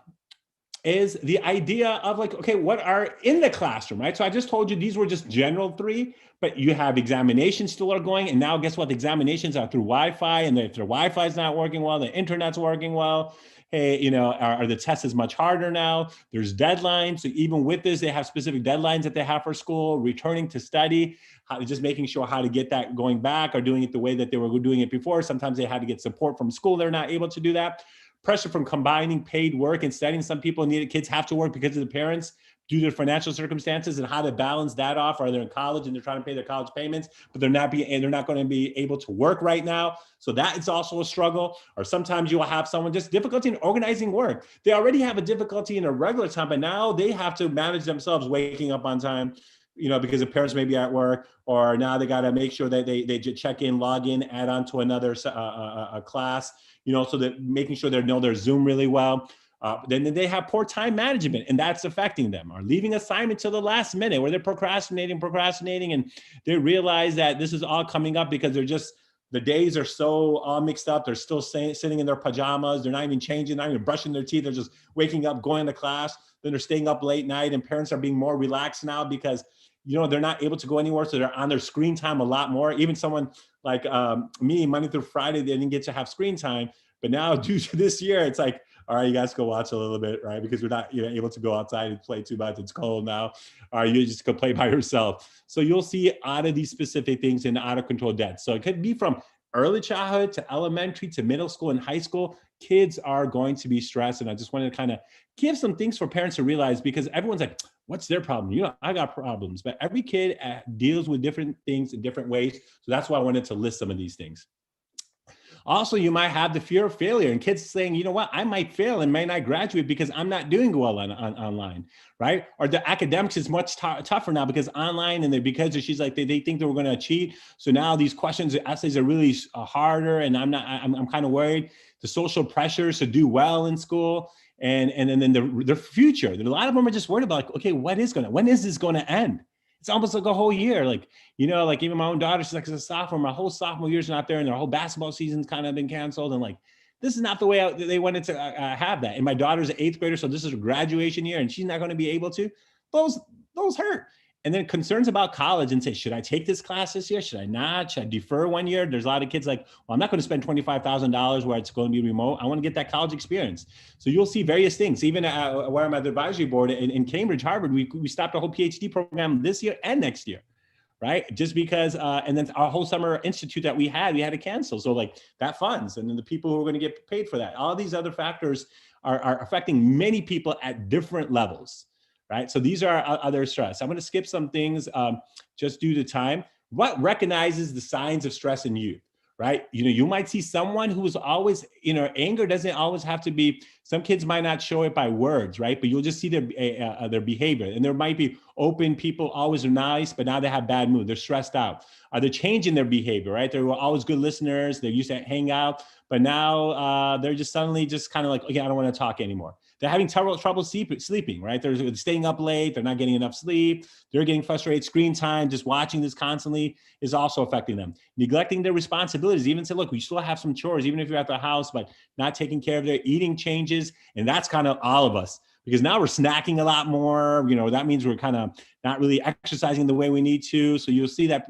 is the idea of like, okay, what are in the classroom, right? So I just told you these were just general 3, but you have examinations still are going. And now guess what? The examinations are through Wi-Fi, and if their Wi-Fi is not working well, the internet's working well. Hey, are the tests is much harder now? There's deadlines. So even with this, they have specific deadlines that they have for school, returning to study, just making sure how to get that going back or doing it the way that they were doing it before. Sometimes they had to get support from school. They're not able to do that. Pressure from combining paid work and studying. Some people kids have to work because of the parents due to their financial circumstances, and how to balance that off. Or they're in college and they're trying to pay their college payments, but they're not going to be able to work right now. So that is also a struggle. Or sometimes you will have someone just difficulty in organizing work. They already have a difficulty in a regular time, but now they have to manage themselves waking up on time, because the parents may be at work, or now they got to make sure that they check in, log in, add on to another a class, so that making sure they know their Zoom really well. Then they have poor time management, and that's affecting them. Or leaving assignment till the last minute, where they're procrastinating, and they realize that this is all coming up because the days are so all mixed up. They're still sitting in their pajamas. They're not even changing, not even brushing their teeth. They're just waking up, going to class. Then they're staying up late night, and parents are being more relaxed now because they're not able to go anywhere. So they're on their screen time a lot more. Even someone like me, Monday through Friday, they didn't get to have screen time. But now due to this year, it's like, all right, you guys go watch a little bit, right? Because we're not able to go outside and play too much. It's cold now. Or you just go play by yourself. So you'll see out of these specific things and out of control debt. So it could be from early childhood to elementary to middle school and high school. Kids are going to be stressed. And I just wanted to kind of give some things for parents to realize, because everyone's like, what's their problem? I got problems. But every kid deals with different things in different ways. So that's why I wanted to list some of these things. Also, you might have the fear of failure, and kids saying, you know what, I might fail and may not graduate because I'm not doing well online, right? Or the academics is much tougher now because online, and because she's like, they think they were going to cheat. So now these questions, essays are really harder, and I'm kind of worried. The social pressures to do well in school, and then the future. A lot of them are just worried about, like, okay, when is this going to end? It's almost like a whole year. Like even my own daughter, she's like a sophomore. My whole sophomore year's not there, and their whole basketball season's kind of been canceled. And like, this is not the way they wanted to have that. And my daughter's an 8th grader, so this is her graduation year, and she's not going to be able to. Those hurt. And then concerns about college, and say, should I take this class this year? Should I not? Should I defer 1 year? There's a lot of kids like, well, I'm not going to spend $25,000 where it's going to be remote. I want to get that college experience. So you'll see various things. Even where I'm at the advisory board in Cambridge, Harvard, we stopped a whole PhD program this year and next year, right? Just because, and then our whole summer institute that we had to cancel. So like that funds, and then the people who are going to get paid for that. All these other factors are affecting many people at different levels. Right. So these are other stress. I'm going to skip some things just due to time. What recognizes the signs of stress in youth? Right. You might see someone who is always, anger doesn't always have to be, some kids might not show it by words, right? But you'll just see their behavior. And there might be open people, always are nice, but now they have bad mood. They're stressed out. Are they changing their behavior, right? They were always good listeners. They used to hang out, but now they're just suddenly just kind of like, okay, I don't want to talk anymore. They're having trouble sleeping, right? They're staying up late. They're not getting enough sleep. They're getting frustrated. Screen time, just watching this constantly is also affecting them. Neglecting their responsibilities, even say, look, we still have some chores, even if you're at the house, but not taking care of their eating changes. And that's kind of all of us. because now we're snacking a lot more. That means we're kind of not really exercising the way we need to. So you'll see that,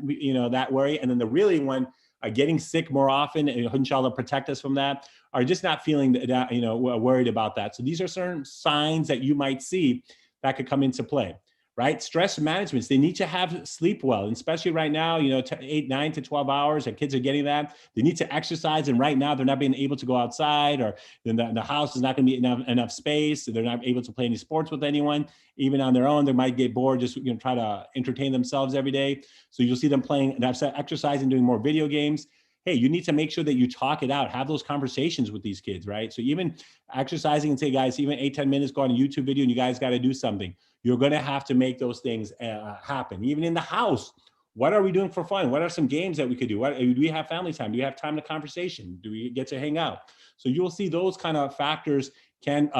that worry. And then the really one, getting sick more often, and inshallah protect us from that, are just not feeling that, worried about that. So these are certain signs that you might see that could come into play. Right? Stress management, they need to have sleep well, and especially right now, 8, 9 to 12 hours, and kids are getting that. They need to exercise, and right now they're not being able to go outside, or the house is not going to be enough space. So they're not able to play any sports with anyone, even on their own. They might get bored, just try to entertain themselves every day. So you'll see them playing, exercising, doing more video games. Hey, you need to make sure that you talk it out, have those conversations with these kids, right? So even exercising, and say, guys, even 8, 10 minutes, go on a YouTube video, and you guys got to do something. You're going to have to make those things happen. Even in the house, what are we doing for fun? What are some games that we could do? Do we have family time? Do we have time to conversation? Do we get to hang out? So you'll see those kind of factors can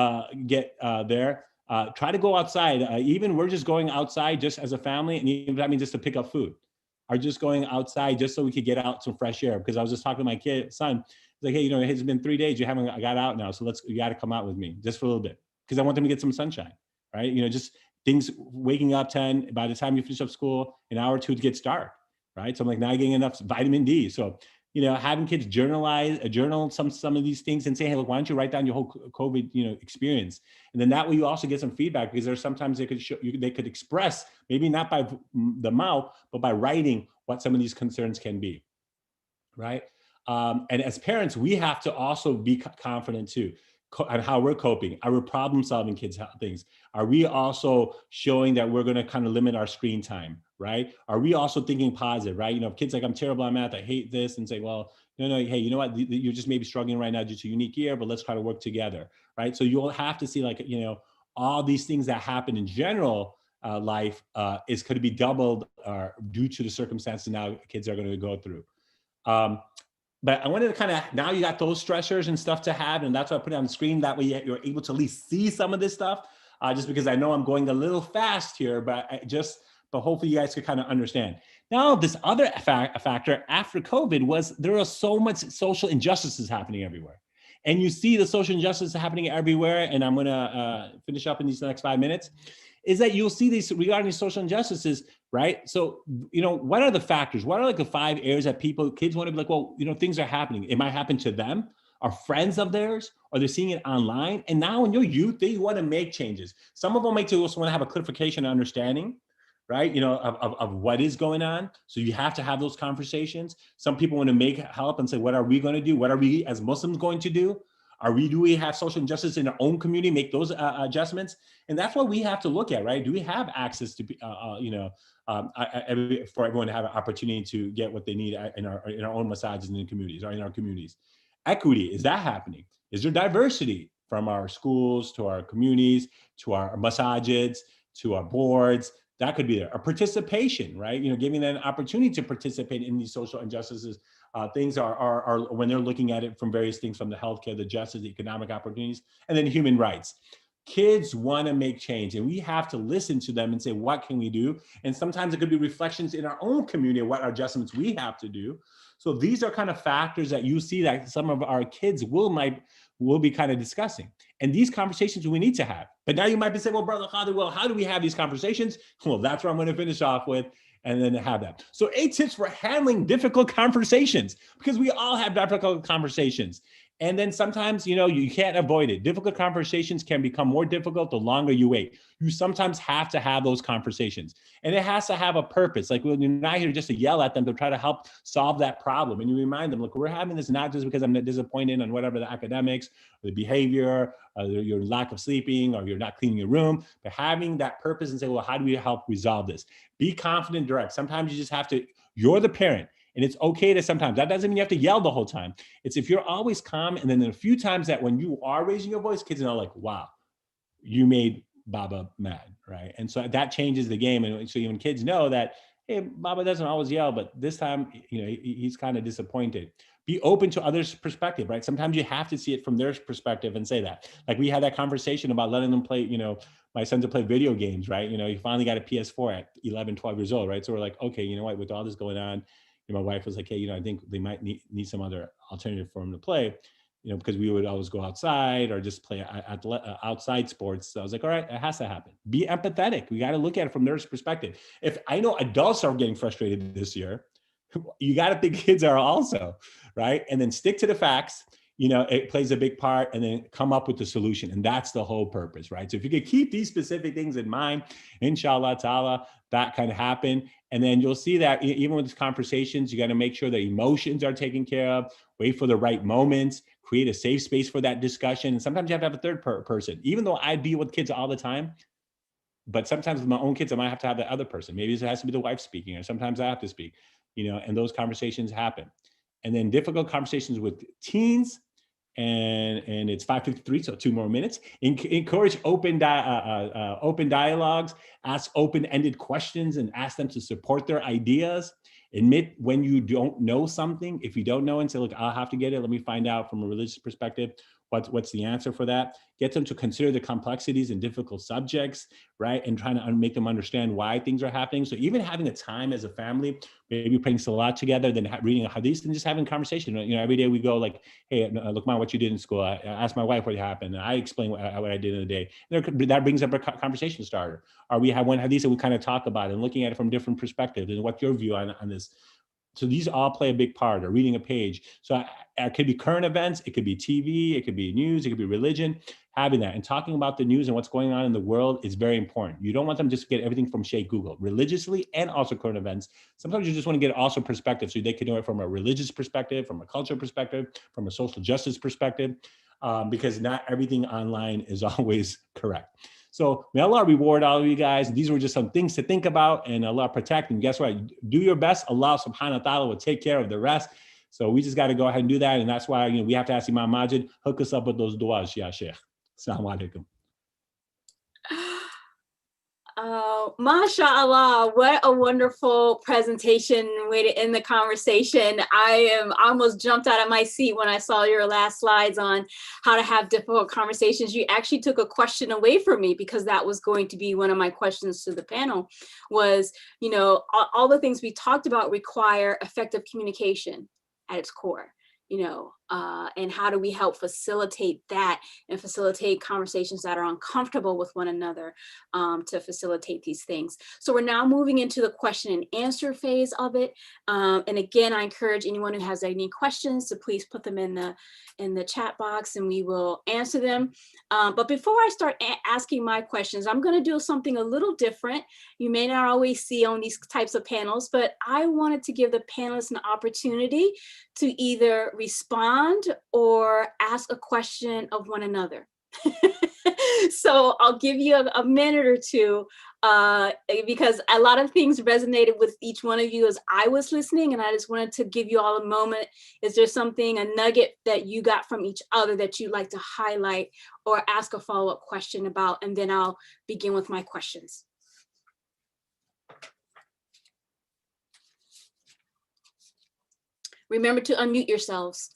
get there. Try to go outside. Even we're just going outside just as a family, and even that means just to pick up food. Are just going outside just so we could get out some fresh air. Because I was just talking to my son. He's like, hey, it's been 3 days. You haven't got out now. So you got to come out with me just for a little bit. Because I want them to get some sunshine, right? Just things, waking up 10, by the time you finish up school, an hour or two, it gets dark, right? So I'm like, now you're getting enough vitamin D. So, having kids journal some of these things and say, hey, look, why don't you write down your whole COVID, experience? And then that way you also get some feedback, because there's sometimes they could express, maybe not by the mouth, but by writing what some of these concerns can be, right? And as parents, we have to also be confident too on how we're coping. Are we problem solving things? Are we also showing that we're going to kind of limit our screen time, right? Are we also thinking positive, right? If kids like, I'm terrible at math, I hate this, and say, well, no, hey, you know what? You're just maybe struggling right now due to a unique year, but let's try to work together, right? So you'll have to see, like, all these things that happen in general life is going to be doubled due to the circumstances now kids are going to go through. But I wanted to kind of, now you got those stressors and stuff to have, and that's why I put it on the screen. That way you're able to at least see some of this stuff, just because I know I'm going a little fast here, but hopefully you guys could kind of understand. Now, this other factor after COVID was there was so much social injustices happening everywhere. And you see the social injustices happening everywhere, and I'm gonna finish up in these next 5 minutes, is that you'll see these regarding these social injustices, right? So, what are the factors? What are like the 5 areas that kids want to be like, well, things are happening. It might happen to them, or friends of theirs, or they're seeing it online. And now in your youth, they want to make changes. Some of them might also want to have a clarification and understanding, right? Of what is going on. So you have to have those conversations. Some people want to make help and say, what are we going to do? What are we as Muslims going to do? Do we have social injustice in our own community, make those adjustments? And that's what we have to look at, right? Do we have access to, for everyone to have an opportunity to get what they need in our own massages in the communities, or in our communities? Equity, is that happening? Is there diversity from our schools to our communities, to our masajids, to our boards? That could be there. Or participation, right? Giving them an opportunity to participate in these social injustices. Things are when they're looking at it from various things, from the healthcare, the justice, the economic opportunities, and then human rights. Kids want to make change, and we have to listen to them and say, what can we do? And sometimes it could be reflections in our own community of what adjustments we have to do. So these are kind of factors that you see that some of our kids will be kind of discussing. And these conversations we need to have. But now you might be saying, well, Brother Khadir, well, how do we have these conversations? Well, that's where I'm going to finish off with, and then have that. So 8 tips for handling difficult conversations, because we all have difficult conversations. And then sometimes, you can't avoid it. Difficult conversations can become more difficult the longer you wait. You sometimes have to have those conversations, and it has to have a purpose. Like, when you're not here just to yell at them, to try to help solve that problem. And you remind them, look, we're having this not just because I'm disappointed on whatever the academics, or the behavior, or your lack of sleeping, or you're not cleaning your room, but having that purpose and say, well, how do we help resolve this? Be confident, direct. Sometimes you just have to, you're the parent. And it's okay to sometimes, that doesn't mean you have to yell the whole time. It's if you're always calm, and then a few times that when you are raising your voice, kids are like, wow, you made Baba mad, right? And so that changes the game. And so when kids know that, hey, Baba doesn't always yell, but this time, he's kind of disappointed. Be open to others' perspective, right? Sometimes you have to see it from their perspective and say that. Like, we had that conversation about letting them play, my son to play video games, right? He finally got a PS4 at 11, 12 years old, right? So we're like, okay, you know what, with all this going on, my wife was like, hey, I think they might need some other alternative for him to play. because we would always go outside or just play outside sports. So I was like, all right, it has to happen. Be empathetic. We got to look at it from their perspective. If I know adults are getting frustrated this year, you got to think kids are also, right? And then stick to the facts. It plays a big part, and then come up with the solution. And that's the whole purpose, right? So if you could keep these specific things in mind, inshallah ta'ala, that can happen. And then you'll see that even with these conversations, you got to make sure that emotions are taken care of, wait for the right moments, create a safe space for that discussion. And sometimes you have to have a third person, even though I deal with kids all the time. But sometimes with my own kids, I might have to have the other person. Maybe it has to be the wife speaking, or sometimes I have to speak, and those conversations happen. And then difficult conversations with teens, and it's 5:53, so 2 more minutes. Encourage open dialogues, ask open-ended questions, and ask them to support their ideas. Admit when you don't know something. If you don't know, and say, look, I'll have to get it. Let me find out from a religious perspective what's the answer for that. Get them to consider the complexities and difficult subjects, right? And trying to make them understand why things are happening. So even having a time as a family, maybe praying salat together, then reading a hadith, and just having conversation. Every day we go like, hey, look, Mom, what you did in school. I asked my wife what happened. And I explain what I did in the day. That brings up a conversation starter. Or we have one hadith that we kind of talk about and looking at it from different perspectives. And what's your view on this? So these all play a big part, or reading a page. So it could be current events, it could be TV, it could be news, it could be religion. Having that and talking about the news and what's going on in the world is very important. You don't want them just to get everything from Google, religiously and also current events. Sometimes you just want to get also perspective, so they can know it from a religious perspective, from a cultural perspective, from a social justice perspective, because not everything online is always correct. So may Allah reward all of you guys. These were just some things to think about, and Allah protect. And guess what? Do your best. Allah subhanahu wa ta'ala will take care of the rest. So we just got to go ahead and do that. And that's why we have to ask Imam Majid, hook us up with those du'as, ya Sheikh. Assalamu alaikum. MashaAllah, what a wonderful presentation, way to end the conversation. I almost jumped out of my seat when I saw your last slides on how to have difficult conversations. You actually took a question away from me, because that was going to be one of my questions to the panel was, all the things we talked about require effective communication at its core. And how do we help facilitate that and facilitate conversations that are uncomfortable with one another, to facilitate these things. So we're now moving into the question and answer phase of it. And again, I encourage anyone who has any questions to please put them in the chat box, and we will answer them. But before I start asking my questions, I'm going to do something a little different. You may not always see on these types of panels, but I wanted to give the panelists an opportunity to either respond or ask a question of one another. So I'll give you a minute or two, because a lot of things resonated with each one of you as I was listening, and I just wanted to give you all a moment. Is there something, a nugget that you got from each other that you'd like to highlight or ask a follow-up question about? And then I'll begin with my questions. Remember to unmute yourselves.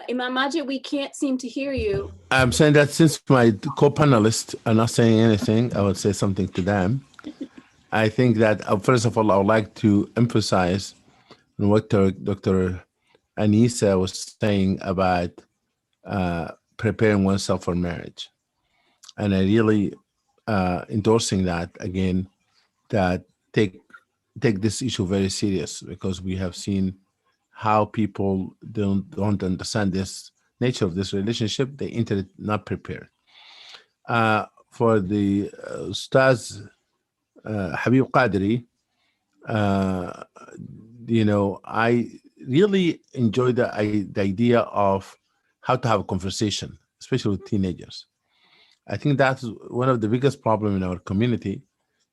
Imam Majid, we can't seem to hear you. I'm saying that since my co-panelists are not saying anything, I would say something to them. I think that, first of all, I would like to emphasize what Dr. Anissa was saying about preparing oneself for marriage. And I really endorsing that again, that take this issue very serious, because we have seen how people don't understand this nature of this relationship. They enter it not prepared. For the Ustaz Habib Qadri, I really enjoy the idea of how to have a conversation, especially with teenagers. I think that's one of the biggest problems in our community,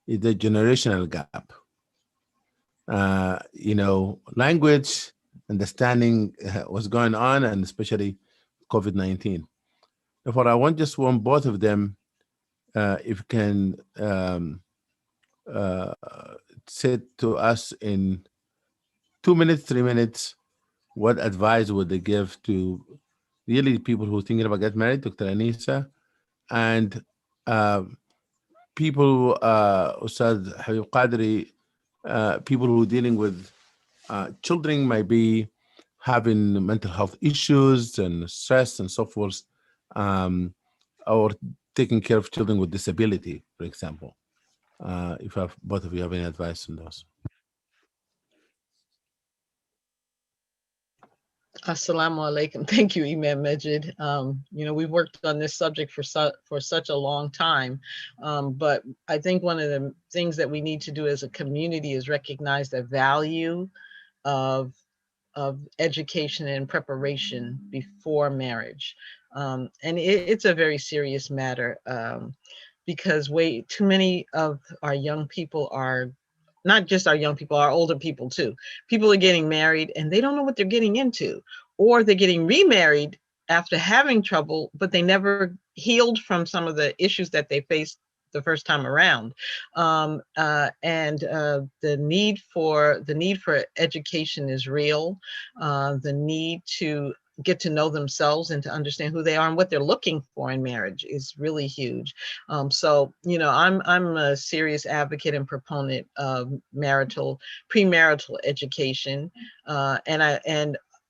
is the generational gap. Language, understanding what's going on, and especially COVID-19. Therefore, I want both of them, if you can say to us in 2 minutes, 3 minutes, what advice would they give to really people who are thinking about getting married, Dr. Anisa, and people, Ustad Habib Qadri, people who are dealing with children might be having mental health issues and stress and so forth, or taking care of children with disability, for example. If both of you have any advice on those. Assalamu alaikum. Thank you, Imam Majid. We've worked on this subject for such a long time, but I think one of the things that we need to do as a community is recognize the value of education and preparation before marriage. And it's a very serious matter, because way too many of our young people are, not just our young people, our older people too. People are getting married and they don't know what they're getting into, or they're getting remarried after having trouble, but they never healed from some of the issues that they faced the first time around. The need for education is real. The need to get to know themselves and to understand who they are and what they're looking for in marriage is really huge. So, I'm a serious advocate and proponent of premarital education.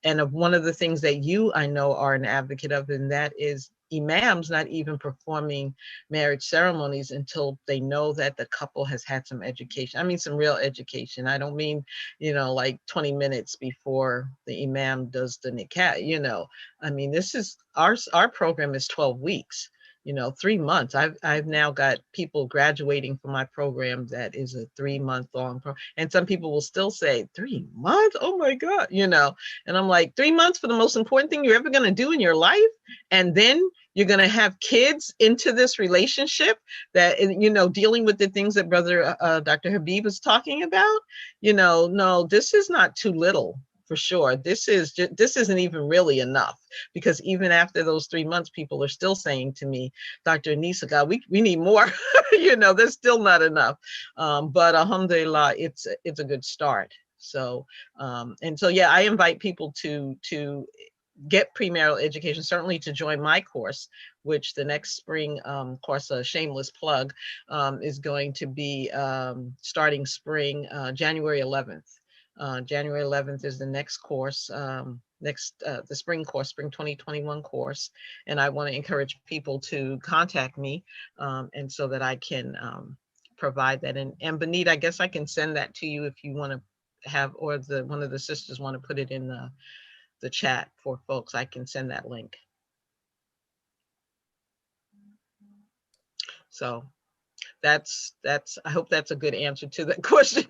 And one of the things that I know are an advocate of, and that is imams not even performing marriage ceremonies until they know that the couple has had some education. I mean, some real education. I don't mean, like 20 minutes before the imam does the nikah, I mean, this is our program is 12 weeks. 3 months. I've now got people graduating from my program that is a 3-month long program. And some people will still say 3 months. Oh my God, and I'm like, 3 months for the most important thing you're ever going to do in your life. And then you're going to have kids into this relationship that, dealing with the things that brother Dr. Habib is talking about. No, this is not too little. For sure. This isn't even really enough, because even after those 3 months, people are still saying to me, Dr. Anisa, God, we need more. There's still not enough. But alhamdulillah, it's a good start. So, yeah, I invite people to get premarital education, certainly to join my course, which the next spring course, a shameless plug, is going to be starting spring, January 11th. January 11th is the next course, the spring course, spring 2021 course. And I want to encourage people to contact me, and so that I can provide that. And Benita, I guess I can send that to you if you want to have, or one of the sisters want to put it in the chat for folks. I can send that link. So that's I hope that's a good answer to that question.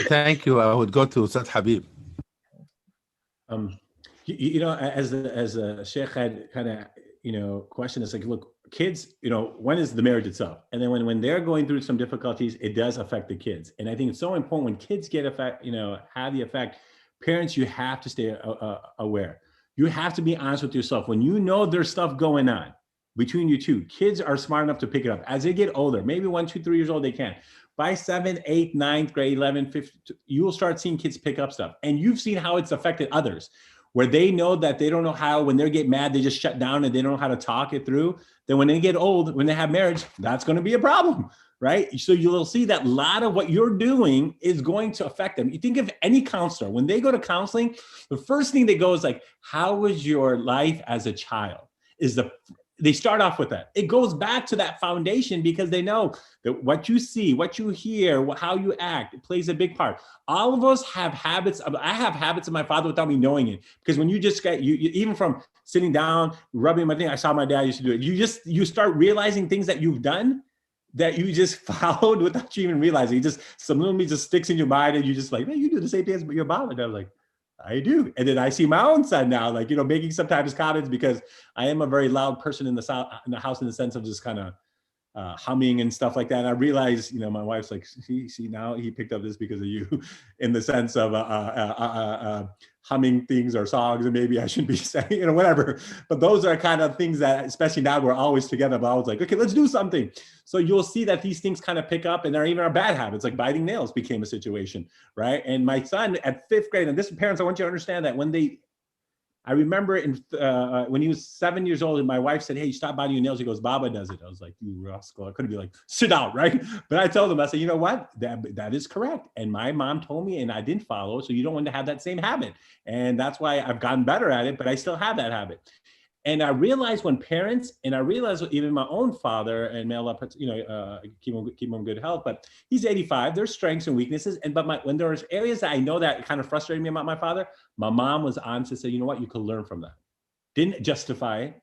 Thank you. I would go to Ustad Habib. As a Sheikh had kind of question, it's like, look, kids, one is the marriage itself, and then when they're going through some difficulties, it does affect the kids. And I think it's so important when kids get have the effect. Parents, you have to stay aware. You have to be honest with yourself. When there's stuff going on between you two, kids are smart enough to pick it up. As they get older, maybe 1, 2, 3 years old, they can. By 7th, 8th, 9th grade, 11th, 5th, you will start seeing kids pick up stuff. And you've seen how it's affected others, where they know that they don't know how, when they get mad, they just shut down and they don't know how to talk it through. Then when they get old, when they have marriage, that's going to be a problem, right? So you'll see that a lot of what you're doing is going to affect them. You think of any counselor, when they go to counseling, the first thing they go is like, how was your life as a child? They start off with that. It goes back to that foundation, because they know that what you see, what you hear, how you act, it plays a big part. All of us have habits. I have habits of my father without me knowing it, because when you just get, you even from sitting down, rubbing my thing, I saw my dad used to do it. You start realizing things that you've done that you just followed without you even realizing. It just subliminally just sticks in your mind, and you just like, man, you do the same thing as your mom. And I'm like, I do. And then I see my own son now, like, making sometimes comments, because I am a very loud person in the house in the sense of just kind of humming and stuff like that. And I realize, my wife's like, see, now he picked up this because of you, in the sense of humming things or songs, and maybe I shouldn't be saying, whatever. But those are kind of things that, especially now we're always together, but I was like, okay, let's do something. So you'll see that these things kind of pick up, and there are even our bad habits, like biting nails became a situation, right? And my son at 5th grade, and this, parents, I want you to understand that when I remember when he was 7 years old, and my wife said, "Hey, you stop biting your nails." He goes, "Baba does it." I was like, "You rascal!" I could be like, "Sit down," right? But I told him, I said, "You know what? That is correct." And my mom told me, and I didn't follow. So you don't want to have that same habit, and that's why I've gotten better at it. But I still have that habit. And I realized when parents, and I realized even my own father, and may Allah, keep him in good health, but he's 85. There's strengths and weaknesses, when there was areas that I know that kind of frustrated me about my father, my mom was on to say, you know what, you could learn from that. Didn't justify it,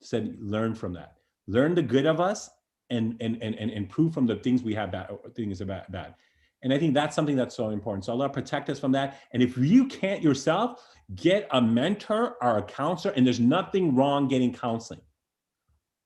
said learn from that. Learn the good of us, and improve from the things we have bad. And I think that's something that's so important. So Allah protect us from that. And if you can't yourself, get a mentor or a counselor, and there's nothing wrong getting counseling.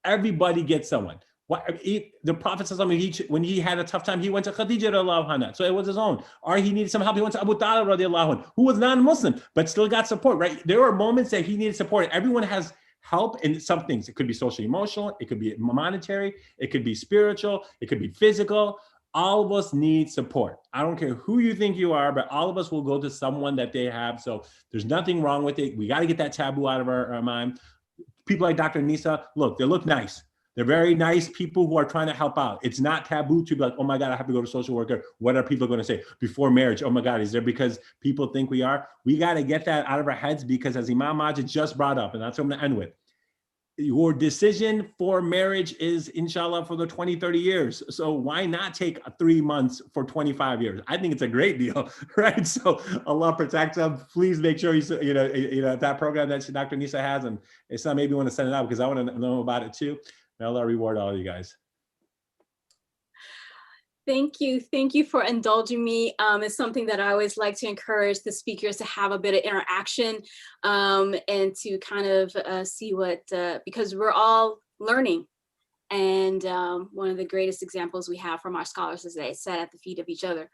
Everybody gets someone. The Prophet says, when he had a tough time, he went to Khadija radiallahu anha. So it was his own. Or he needed some help, he went to Abu Talib radiallahu anhu, who was non-Muslim, but still got support, right? There were moments that he needed support. Everyone has help in some things. It could be social emotional, it could be monetary, it could be spiritual, it could be physical. All of us need support. I don't care who you think you are, but all of us will go to someone that they have. So there's nothing wrong with it. We got to get that taboo out of our mind. People like Dr. Nisa, look, they look nice. They're very nice people who are trying to help out. It's not taboo to be like, oh my God, I have to go to social worker. What are people going to say before marriage? Oh my God, is there because people think we are? We got to get that out of our heads, because as Imam Majid just brought up, and that's what I'm going to end with, your decision for marriage is inshallah for the 20, 30 years. So why not take 3 months for 25 years? I think it's a great deal, right? So Allah protect them. Please make sure that program that Dr. Nisa has, and it's not maybe want to send it out because I want to know about it too. May Allah reward all of you guys. Thank you. Thank you for indulging me. It's something that I always like to encourage the speakers to have a bit of interaction, and to kind of see what, because we're all learning. And one of the greatest examples we have from our scholars is they sat at the feet of each other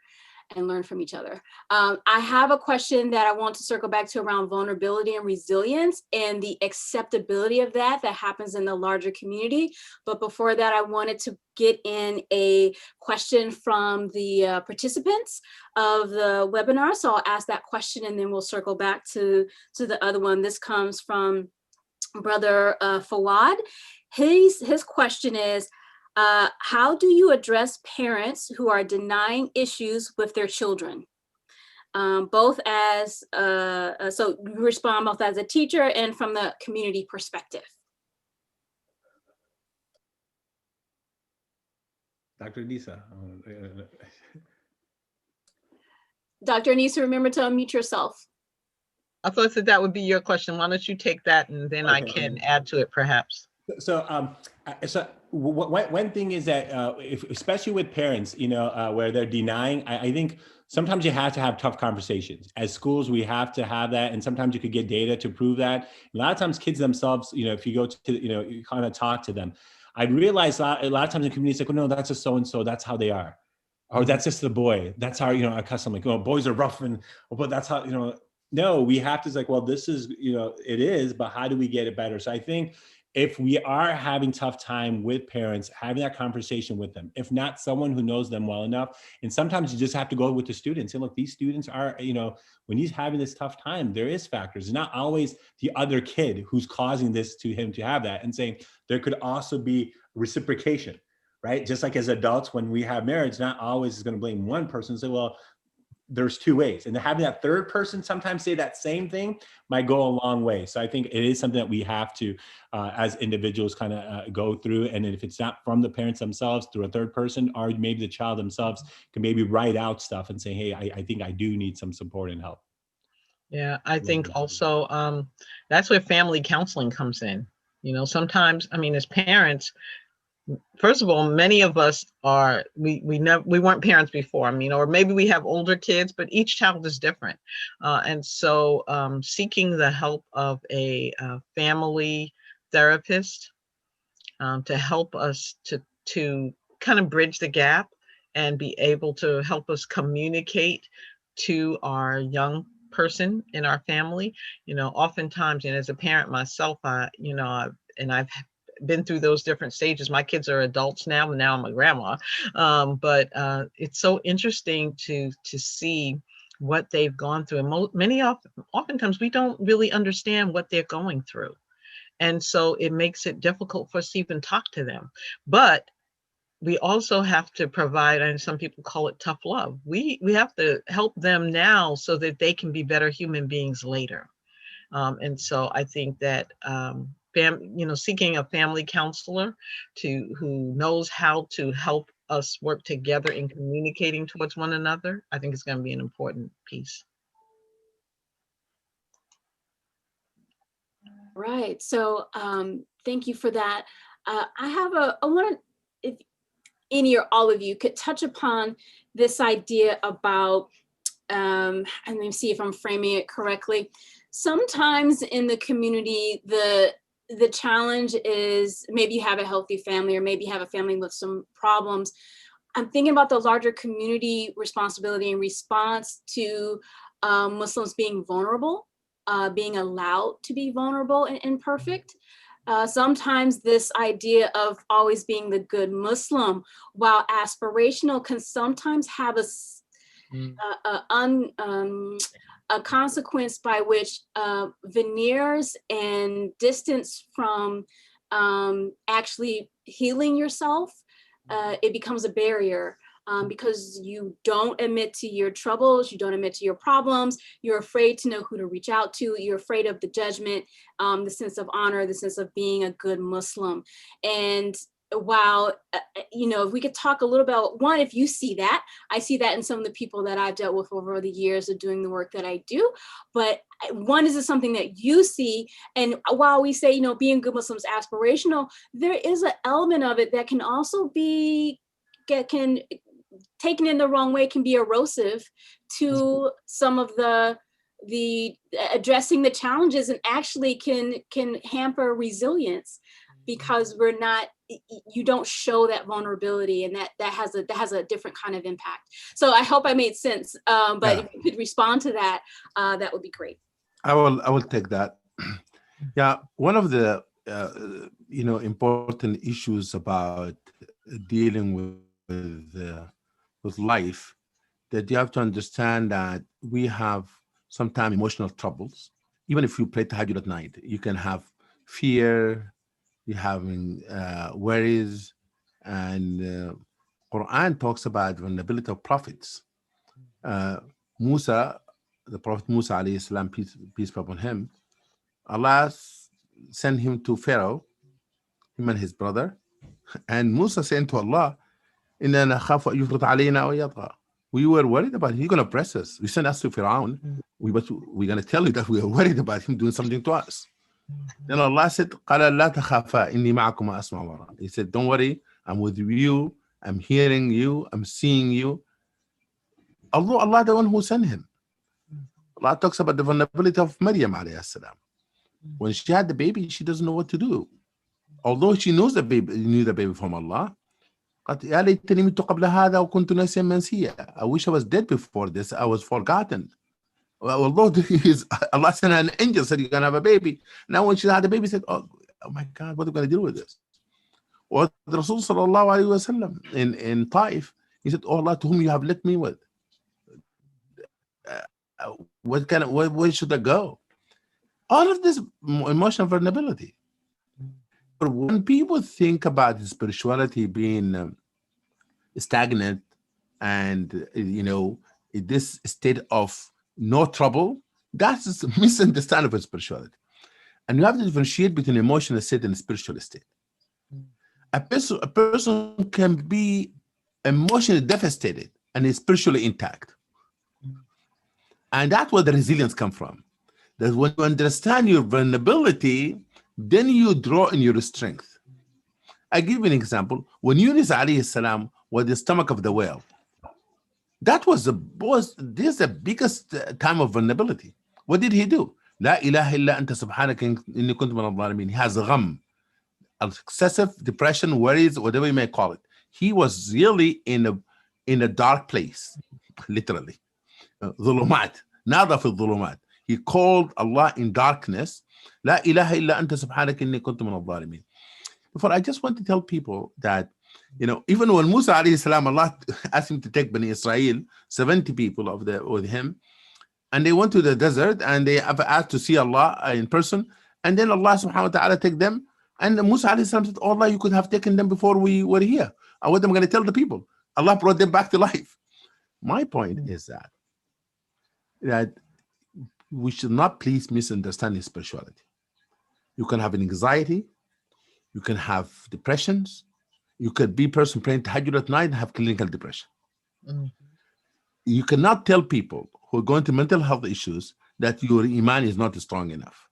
and learn from each other. I have a question that I want to circle back to around vulnerability and resilience and the acceptability of that happens in the larger community. But before that, I wanted to get in a question from the participants of the webinar. So I'll ask that question and then we'll circle back to the other one. This comes from Brother Fawad. His question is, how do you address parents who are denying issues with their children? Both as, so you respond both as a teacher and from the community perspective. Dr. Nisa. Dr. Nisa, remember to unmute yourself. I thought that would be your question. Why don't you take that and then I can add to it perhaps. So one thing is that especially with parents, where they're denying, I think sometimes you have to have tough conversations. As schools, we have to have that, and sometimes you could get data to prove that. A lot of times, kids themselves, if you go to, you kind of talk to them. I realize a lot of times in communities, like, oh, no, that's just so and so. That's how they are, or that's just the boy. That's how our custom. Like, boys are rough, but that's how No, we have to like, well, this is it is, but how do we get it better? So I think, if we are having tough time with parents, having that conversation with them, if not someone who knows them well enough, and sometimes you just have to go with the students and look, these students are, when he's having this tough time, there is factors. It's not always the other kid who's causing this to him to have that, and saying there could also be reciprocation, right? Just like as adults, when we have marriage, not always is going to blame one person and say, well, there's two ways, and having that third person sometimes say that same thing might go a long way. So I think it is something that we have to, as individuals, kind of go through. And if it's not from the parents themselves, through a third person, or maybe the child themselves can maybe write out stuff and say, hey, I think I do need some support and help. Yeah, I think also that's where family counseling comes in. Sometimes, as parents, first of all, many of us are, we weren't parents before, or maybe we have older kids, but each child is different. And so seeking the help of a family therapist to help us to kind of bridge the gap and be able to help us communicate to our young person in our family. Oftentimes, and as a parent myself, I've been through those different stages. My kids are adults now, and now I'm a grandma. But it's so interesting to see what they've gone through. And oftentimes we don't really understand what they're going through. And so it makes it difficult for us to even talk to them. But we also have to provide, and some people call it tough love. We have to help them now so that they can be better human beings later. And so I think that seeking a family counselor who knows how to help us work together in communicating towards one another, I think is going to be an important piece. Right. So thank you for that. I want to, if any or all of you could touch upon this idea about, and let me see if I'm framing it correctly. Sometimes in the community, the challenge is maybe you have a healthy family, or maybe you have a family with some problems. I'm thinking about the larger community responsibility and response to Muslims being vulnerable, being allowed to be vulnerable and imperfect. Sometimes this idea of always being the good Muslim, while aspirational, can sometimes have a consequence by which veneers and distance from actually healing yourself, it becomes a barrier. Because you don't admit to your troubles, you don't admit to your problems, you're afraid to know who to reach out to, you're afraid of the judgment, the sense of honor, the sense of being a good Muslim. And while, if we could talk a little about, one, if you see that, I see that in some of the people that I've dealt with over the years of doing the work that I do. But one, is it something that you see? And while we say, being good Muslim is aspirational, there is an element of it that can also be, taken in the wrong way, can be erosive to some of the addressing the challenges, and actually can hamper resilience, because you don't show that vulnerability, and that has a different kind of impact. So I hope I made sense, but if you could respond to that, that would be great. I will take that. Yeah, one of the important issues about dealing with life, that you have to understand that we have sometimes emotional troubles. Even if you play tahajjud at night, you can have fear, you're having worries, and Quran talks about vulnerability of prophets. Musa, the Prophet Musa alayhi salam, peace be upon him, Allah sent him to Pharaoh, him and his brother, and Musa said to Allah, "Inna nakhafu an yufrita alayna aw yatgha." We were worried about him. He's going to oppress us. We sent us to Pharaoh. We're going to tell you that we are worried about him doing something to us. Then Allah said, قَالَ لَا تَخَافَا إِنِّي مَعَكُمَا أَسْمَعُ وَأَرَى. He said, don't worry, I'm with you, I'm hearing you, I'm seeing you. Although Allah the one who sent him. Allah talks about the vulnerability of Maryam alayhi salam. When she had the baby, she doesn't know what to do. Although she knew the baby from Allah. I wish I was dead before this. I was forgotten. Although Allah sent an angel, said you're gonna have a baby. Now when she had the baby, said, oh my God, what are we gonna do with this? Or the Rasul sallallahu alaihi wasallam in Taif, he said, oh Allah, to whom you have led me with? Where should I go? All of this emotional vulnerability. But when people think about spirituality being stagnant and this state of no trouble, that's a misunderstanding of spirituality. And you have to differentiate between emotional state and spiritual state. A person can be emotionally devastated and is spiritually intact. And that's where the resilience comes from. That when you understand your vulnerability, then you draw in your strength. I give you an example. When Yunus alayhi salam was the stomach of the whale, that was the biggest time of vulnerability. What did he do? La ilaha illa anta subhanaka inni kuntu min adh-dhalimin. He has a gham, excessive depression, worries, whatever you may call it. He was really in a dark place, literally. Dhulumat, nada fi dhulumat. He called Allah in darkness. La ilaha illa anta subhanaka inni kuntu min adh-dhalimin. Therefore, I just want to tell people that You know, even when Musa alayhi salam, Allah asked him to take Bani Israel, 70 people with him, and they went to the desert and they have asked to see Allah in person, and then Allah subhanahu wa ta'ala take them, and Musa alayhi salam said, oh Allah, you could have taken them before we were here. What am I going to tell the people? Allah brought them back to life. My point is that we should not please misunderstand spirituality. You can have an anxiety, you can have depressions, you could be a person praying tahajjud at night and have clinical depression. You cannot tell people who are going through mental health issues that your iman is not strong enough.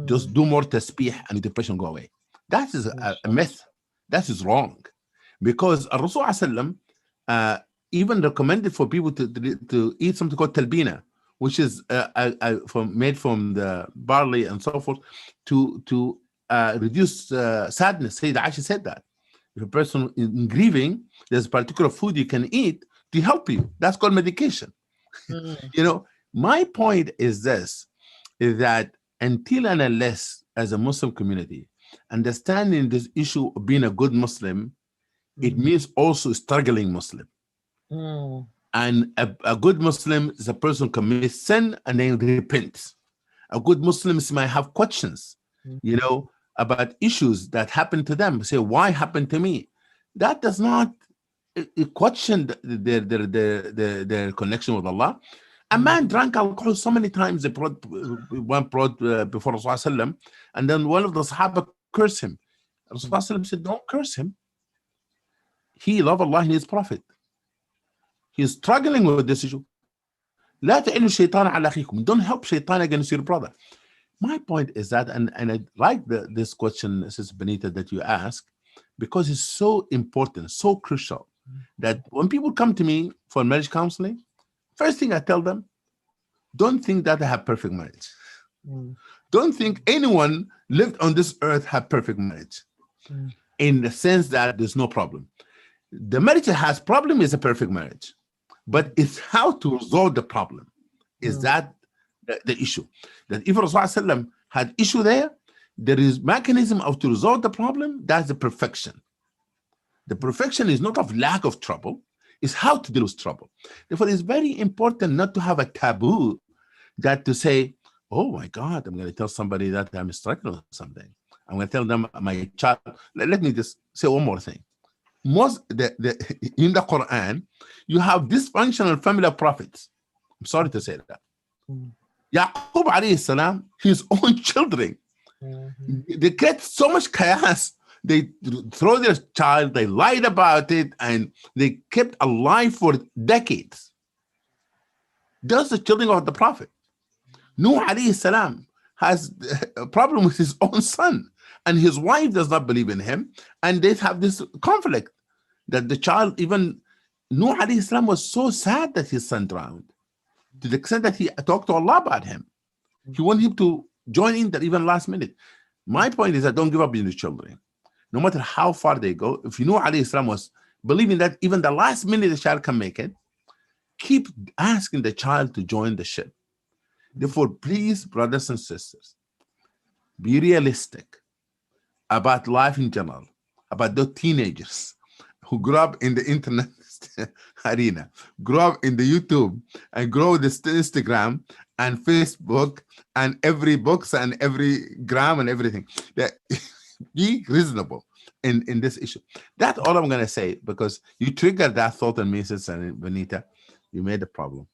Just do more tasbih and depression go away. That is a myth. That is wrong. Because Rasul even recommended for people to eat something called talbina, which is made from the barley and so forth, to reduce sadness. Sayyida Aisha said that. If a person is grieving, there's a particular food you can eat to help you. That's called medication. You know, my point is this, is that until and unless, as a Muslim community, understanding this issue of being a good Muslim, it means also struggling Muslim. And a good Muslim is a person who commits sin and then repents. A good Muslim might have questions, you know, about issues that happen to them. Say, why happened to me? That does not question their connection with Allah. A man drank alcohol so many times. They brought before Rasulullah, and then one of the Sahaba cursed him. Rasulullah said, don't curse him. He loved Allah and His Prophet. He's struggling with this issue. لا تعينوا الشيطان على أخيكم. Don't help shaitan against your brother. My point is that, and I like this question, Sister Benita, that you ask, because it's so important, so crucial, that when people come to me for marriage counseling, first thing I tell them, don't think that I have perfect marriage. Don't think anyone lived on this earth have perfect marriage, in the sense that there's no problem. The marriage that has problem is a perfect marriage, but it's how to resolve the problem. Is that the issue? That if Rasulullah had issue there is mechanism of to resolve the problem. That's the perfection. The perfection is not of lack of trouble, it's how to deal with trouble. Therefore, it's very important not to have a taboo that to say, oh my God, I'm going to tell somebody that I'm struggling with something. I'm going to tell them my child. Let me just say one more thing. In the Quran, you have dysfunctional family of prophets. I'm sorry to say that. Yaqub alayhi salam, his own children, they get so much chaos. They throw their child, they lied about it, and they kept alive for decades. That's the children of the prophet. Nuh alayhi salam has a problem with his own son, and his wife does not believe in him, and they have this conflict that the child, even Nuh alayhi salam was so sad that his son drowned, to the extent that he talked to Allah about him. He wanted him to join in that even last minute. My point is that don't give up on your children. No matter how far they go, if you know alayhi salam was believing that even the last minute the child can make it, keep asking the child to join the ship. Therefore, please, brothers and sisters, be realistic about life in general, about the teenagers who grew up in the internet arena, grow up in the YouTube, and grow this Instagram and Facebook and every books and every gram and everything. That be reasonable in this issue. That's all I'm gonna say, because you triggered that thought in me, Sister Benita. You made a problem.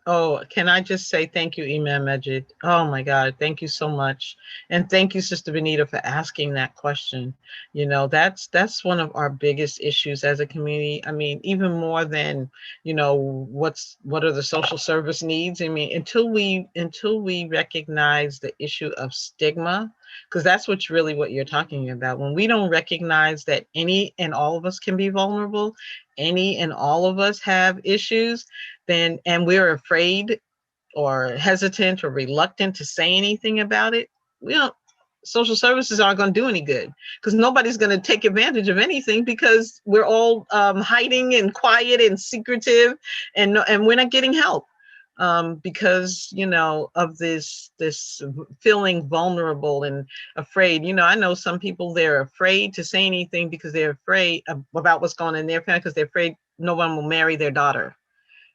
Oh, can I just say thank you, Imam Majid? Oh my God, thank you so much. And thank you, Sister Benita, for asking that question. You know, that's one of our biggest issues as a community. I mean, even more than, you know, what are the social service needs? I mean, until we recognize the issue of stigma, because that's what you're talking about. When we don't recognize that any and all of us can be vulnerable, any and all of us have issues, then, and we're afraid or hesitant or reluctant to say anything about it, social services aren't going to do any good, because nobody's going to take advantage of anything, because we're all hiding and quiet and secretive, and we're not getting help. because, you know, of this feeling vulnerable and afraid. You know, I know some people, they're afraid to say anything because they're afraid about what's going on in their family, because they're afraid no one will marry their daughter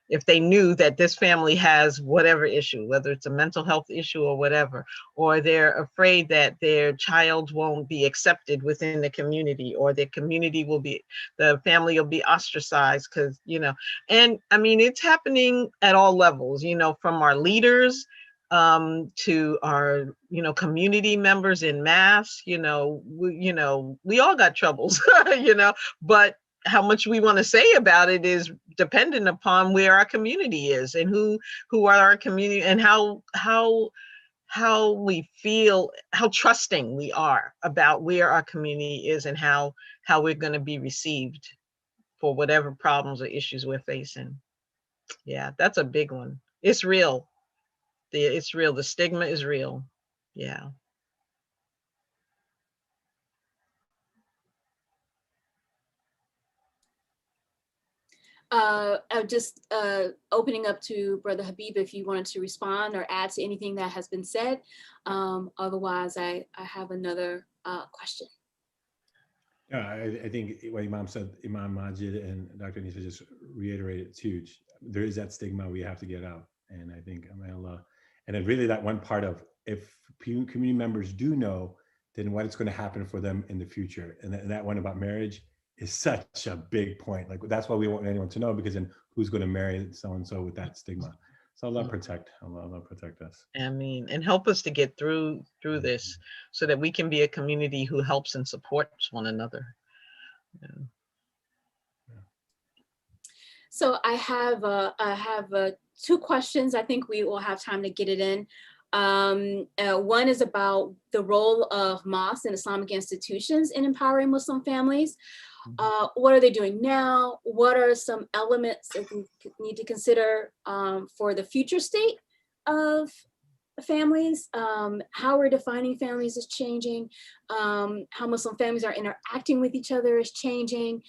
if they knew that this family has whatever issue, whether it's a mental health issue or whatever, or they're afraid that their child won't be accepted within the community, or their community will be, the family will be ostracized because, you know, and I mean, it's happening at all levels, you know, from our leaders to our, you know, community members in mass, you know, we all got troubles, you know, but how much we want to say about it is dependent upon where our community is and who are our community, and how we feel, how trusting we are about where our community is, and how we're going to be received for whatever problems or issues we're facing. Yeah, that's a big one. It's real. It's real. The stigma is real. Yeah. Just opening up to Brother Habib, if you wanted to respond or add to anything that has been said. Otherwise, I have another question. Yeah, I think what Imam said, Imam Majid and Dr. Nisa just reiterated too. There is that stigma we have to get out. And I think, Allah, and then really that one part of, if community members do know, then what is going to happen for them in the future. And that one about marriage is such a big point. Like, that's why we want anyone to know, because then who's going to marry so-and-so with that stigma? So Allah protect us. I mean, and help us to get through this, so that we can be a community who helps and supports one another. Yeah. So I have two questions. I think we will have time to get it in. One is about the role of mosques and Islamic institutions in empowering Muslim families. What are they doing now? What are some elements that we need to consider for the future state of families? How we're defining families is changing. How Muslim families are interacting with each other is changing.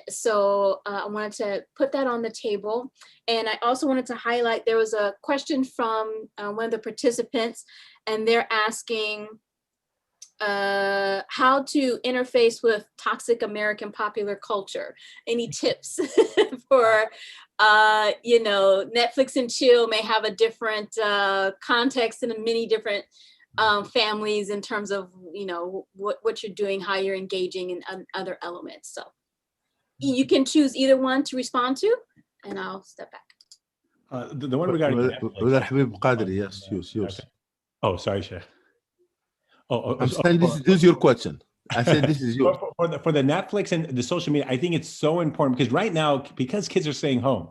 So I wanted to put that on the table. And I also wanted to highlight, there was a question from one of the participants, and they're asking how to interface with toxic American popular culture. Any tips for, you know, Netflix and chill may have a different context in many different families in terms of, you know, what you're doing, how you're engaging in other elements. So you can choose either one to respond to, and I'll step back. The one regarding Brother Habib Qadri, yes, use. Okay. Oh, sorry, Sheikh. I'm saying this is your question. I said this is yours. For the Netflix and the social media, I think it's so important, because right now, because kids are staying home,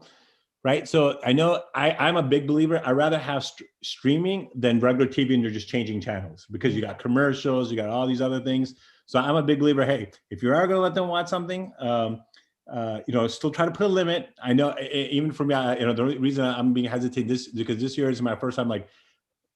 right? So I know I'm a big believer. I'd rather have streaming than regular TV and you're just changing channels, because you got commercials, you got all these other things. So I'm a big believer. Hey, if you are going to let them watch something, you know, still try to put a limit. I know even for me, you know, the reason I'm being hesitant because this year is my first time, like,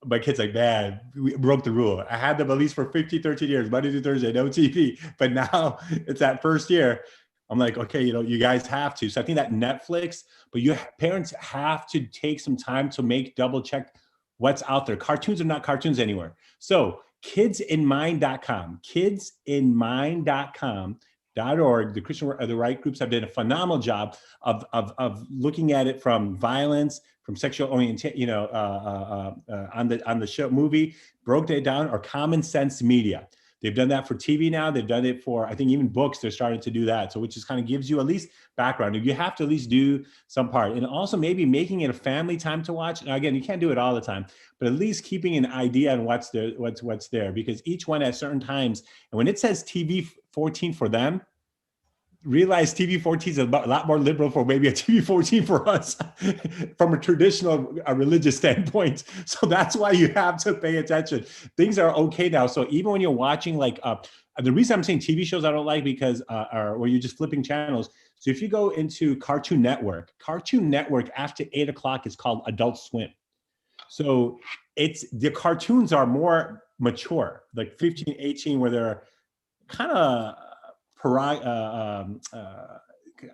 my kids like, man, we broke the rule. I had them at least for 13 years, Monday to Thursday, no TV. But now it's that first year. I'm like, okay, you know, you guys have to. So I think that Netflix, but you parents have to take some time to double check what's out there. Cartoons are not cartoons anywhere. So kidsinmind.com, kidsinmind.org, the Christian the right groups have done a phenomenal job of looking at it from violence, from sexual orientation, you know, on the show movie, broke it down, or common sense media. They've done that for TV now. They've done it for, I think, even books. They're starting to do that. So which just kind of gives you at least background. You have to at least do some part. And also maybe making it a family time to watch. Now, again, you can't do it all the time, but at least keeping an idea on what's there, because each one at certain times. And when it says TV 14 for them, realize TV 14 is a lot more liberal for maybe a TV 14 for us from a traditional religious standpoint. So that's why you have to pay attention. Things are okay now. So even when you're watching, like, the reason I'm saying TV shows I don't like, because, or where you're just flipping channels. So if you go into Cartoon Network after 8 o'clock is called Adult Swim. So the cartoons are more mature, like 15, 18, where they're kind of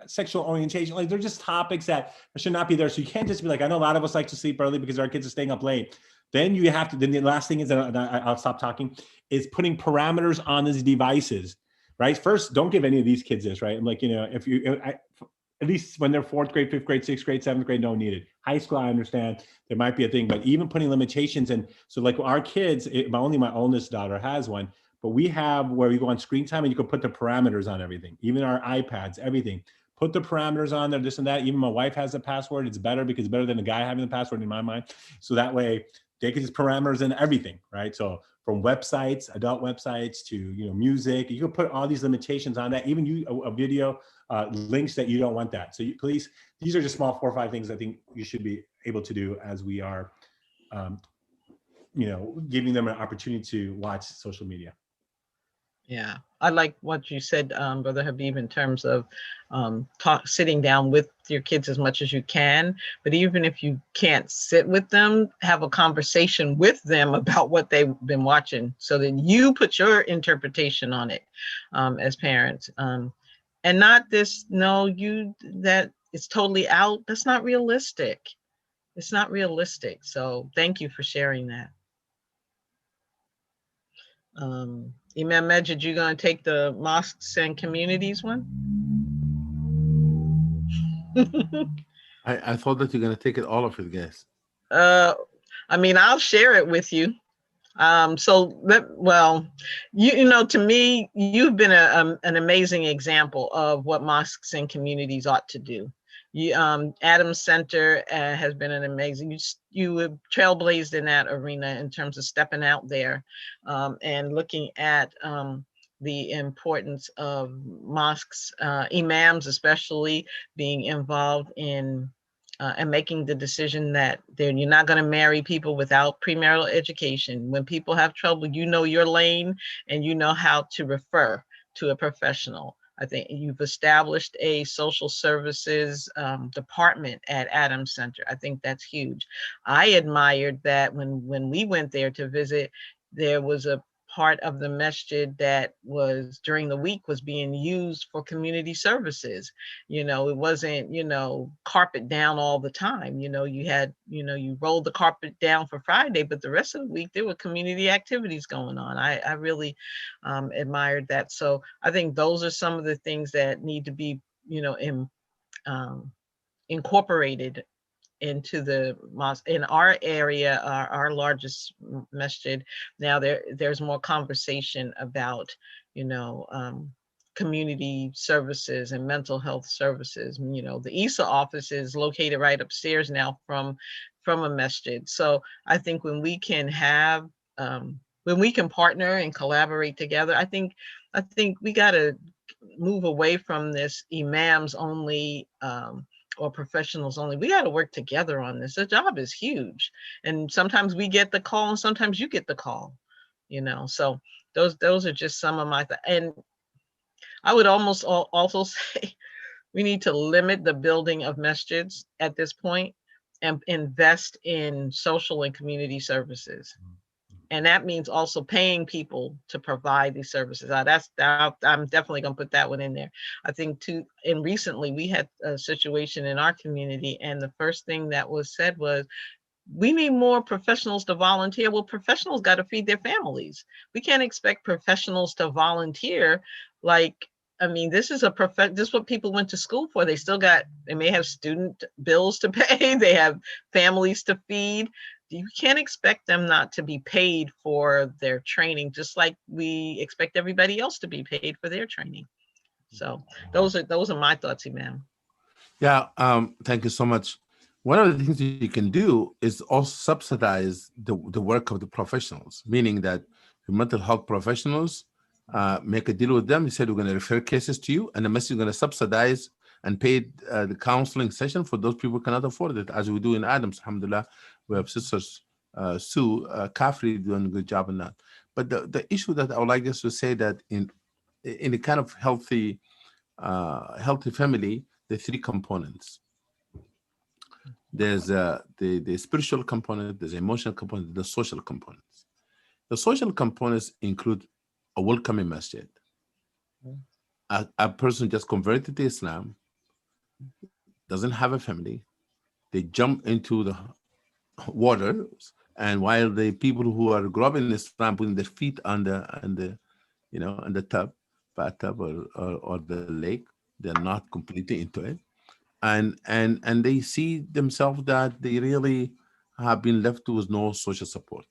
sexual orientation. Like they're just topics that should not be there. So you can't just be like, I know a lot of us like to sleep early because our kids are staying up late. Then you have to, then the last thing is, and I'll stop talking, is putting parameters on these devices, right? First, don't give any of these kids this, right? I'm like, if you, at least when they're 4th grade, 5th grade, 6th grade, 7th grade, don't need it. High school, I understand there might be a thing, but even putting limitations. And so like our kids, only my oldest daughter has one, but we have where we go on screen time and you can put the parameters on everything, even our iPads, everything. Put the parameters on there, this and that. Even my wife has a password. It's better because it's better than the guy having the password in my mind. So that way they can just parameters in everything, right? So from websites, adult websites to, music, you can put all these limitations on that. Even a video, links that you don't want that. So please, these are just small 4 or 5 things I think you should be able to do as we are, giving them an opportunity to watch social media. Yeah, I like what you said, Brother Habib, in terms of sitting down with your kids as much as you can. But even if you can't sit with them, have a conversation with them about what they've been watching so that you put your interpretation on it as parents. And not this, that it's totally out. That's not realistic. It's not realistic. So thank you for sharing that. Imam Majid, you going to take the mosques and communities one? I thought that you're going to take it all of it, guys. I'll share it with you. To me, you've been an amazing example of what mosques and communities ought to do. Adams Center has been an amazing, you have trailblazed in that arena in terms of stepping out there and looking at the importance of mosques, imams especially being involved in and making the decision that you're not going to marry people without premarital education. When people have trouble, you know your lane and you know how to refer to a professional. I think you've established a social services department at Adams Center. I think that's huge. I admired that when we went there to visit, there was a part of the masjid that was during the week was being used for community services. It wasn't, carpet down all the time. You had, you rolled the carpet down for Friday, but the rest of the week there were community activities going on. I really admired that. So I think those are some of the things that need to be, incorporated into the mosque in our area, our largest masjid. Now there's more conversation about, community services and mental health services. The ISA office is located right upstairs now from a masjid. So I think when we can have, when we can partner and collaborate together, I think we got to move away from this imams only, or professionals only. We got to work together on this. The job is huge. And sometimes we get the call and sometimes you get the call, so those are just some of my, and I would almost also say we need to limit the building of masjids at this point and invest in social and community services. And that means also paying people to provide these services. I'm definitely going to put that one in there. I think and recently we had a situation in our community, and the first thing that was said was, we need more professionals to volunteer. Well, professionals got to feed their families. We can't expect professionals to volunteer. This is this is what people went to school for. They may have student bills to pay. They have families to feed. You can't expect them not to be paid for their training, just like we expect everybody else to be paid for their training. So those are my thoughts, Imam. Yeah, thank you so much. One of the things you can do is also subsidize the work of the professionals, meaning that the mental health professionals make a deal with them. You said we're going to refer cases to you, and the message is going to subsidize and pay the counseling session for those people who cannot afford it, as we do in Adams. Alhamdulillah, we have sisters Sue Kafri doing a good job in that. But the issue that I would like us to say that in a kind of healthy family, the 3 components. There's the spiritual component, there's the emotional component, the social components. The social components include a welcoming masjid. A person just converted to Islam, doesn't have a family. They jump into the water, and while the people who are grew up in Islam putting their feet on the on the bathtub or the lake, they're not completely into it, and they see themselves that they really have been left with no social support.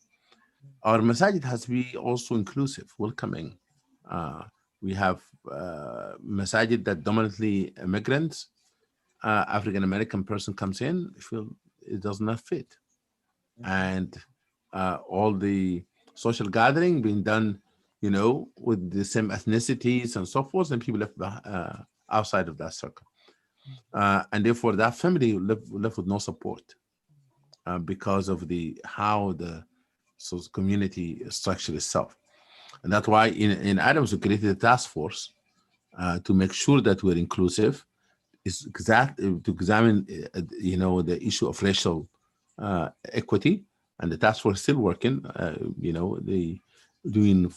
Our masajid has to be also inclusive, welcoming. Uh, we have masajid that dominantly immigrants, African American person comes in, feel it does not fit, and all the social gathering being done, with the same ethnicities and so forth, and people left outside of that circle, and therefore that family left with no support because of the how the community structure itself. And that's why in Adams we created a task force to make sure that we're inclusive, is to examine the issue of racial equity, and the task force is still working. They doing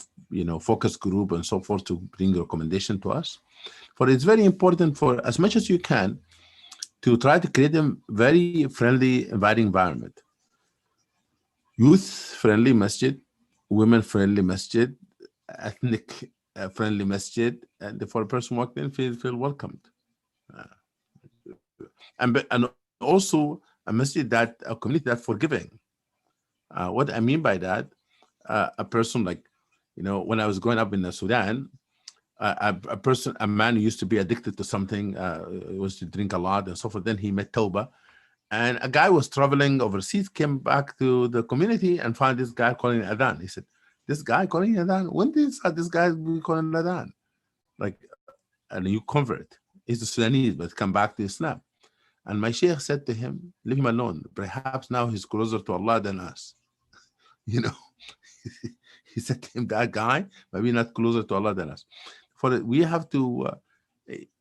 focus group and so forth to bring recommendation to us. For it's very important, for as much as you can, to try to create a very friendly, inviting environment. Youth friendly masjid, women friendly masjid, ethnic friendly masjid, and for a person walking in feel welcomed. And also a masjid, that a community that forgiving. What I mean by that, a person like, when I was growing up in the Sudan, a man who used to be addicted to something, was to drink a lot and so forth. Then he met Tawbah, and a guy was traveling overseas, came back to the community and found this guy calling adhan. He said, "This guy calling adhan? When did this guy be calling adhan? Like a new convert. He's a Sudanese, but come back to Islam." And my sheikh said to him, "Leave him alone. Perhaps now he's closer to Allah than us." You know, he said to him, "That guy maybe not closer to Allah than us." We have to,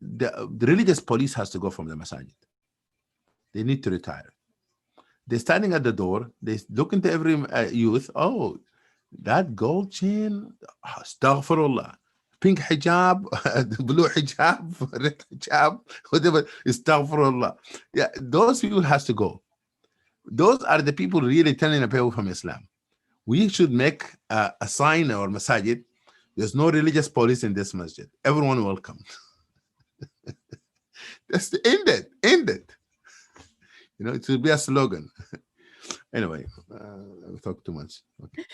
the religious police has to go from the masajid. They need to retire. They're standing at the door. They look into every youth. Oh, that gold chain, astaghfirullah. Pink hijab, blue hijab, red hijab, whatever, astaghfirullah. Yeah, those people has to go. Those are the people really turning away from Islam. We should make a sign or masajid. There's no religious police in this masjid. Everyone welcome. Just end it. End it. It should be a slogan. Anyway, I talked too much. Okay.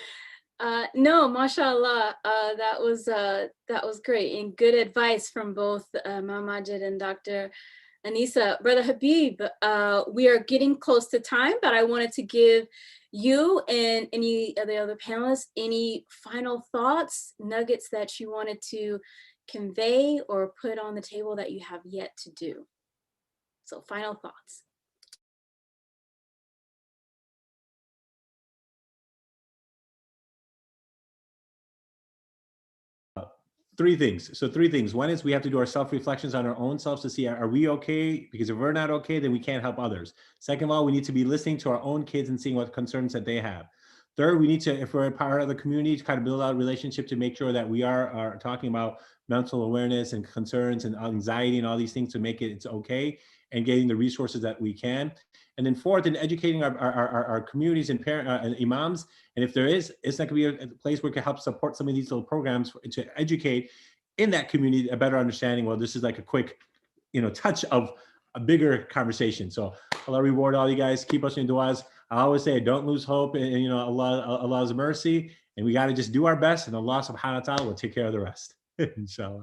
No, mashallah, that was great and good advice from both Ma'am Majid and Dr. Anisa. Brother Habib, we are getting close to time, but I wanted to give you and any of the other panelists any final thoughts, nuggets that you wanted to convey or put on the table that you have yet to do. So final thoughts. Three things. So three things. One is we have to do our self-reflections on our own selves to see, are we okay? Because if we're not okay, then we can't help others. Second of all, we need to be listening to our own kids and seeing what concerns that they have. Third, we need to, if we're a part of the community, to kind of build out a relationship to make sure that we are talking about mental awareness and concerns and anxiety and all these things to make it's okay, and getting the resources that we can. And then fourth, in educating our communities and and imams. And if there is, it's not going to be a place where we can help support some of these little programs to educate in that community a better understanding. Well, this is like a quick, touch of a bigger conversation. So Allah reward all you guys. Keep us in du'as. I always say, don't lose hope, and Allah's mercy, and we got to just do our best, and Allah subhanahu wa ta'ala will take care of the rest. Inshallah.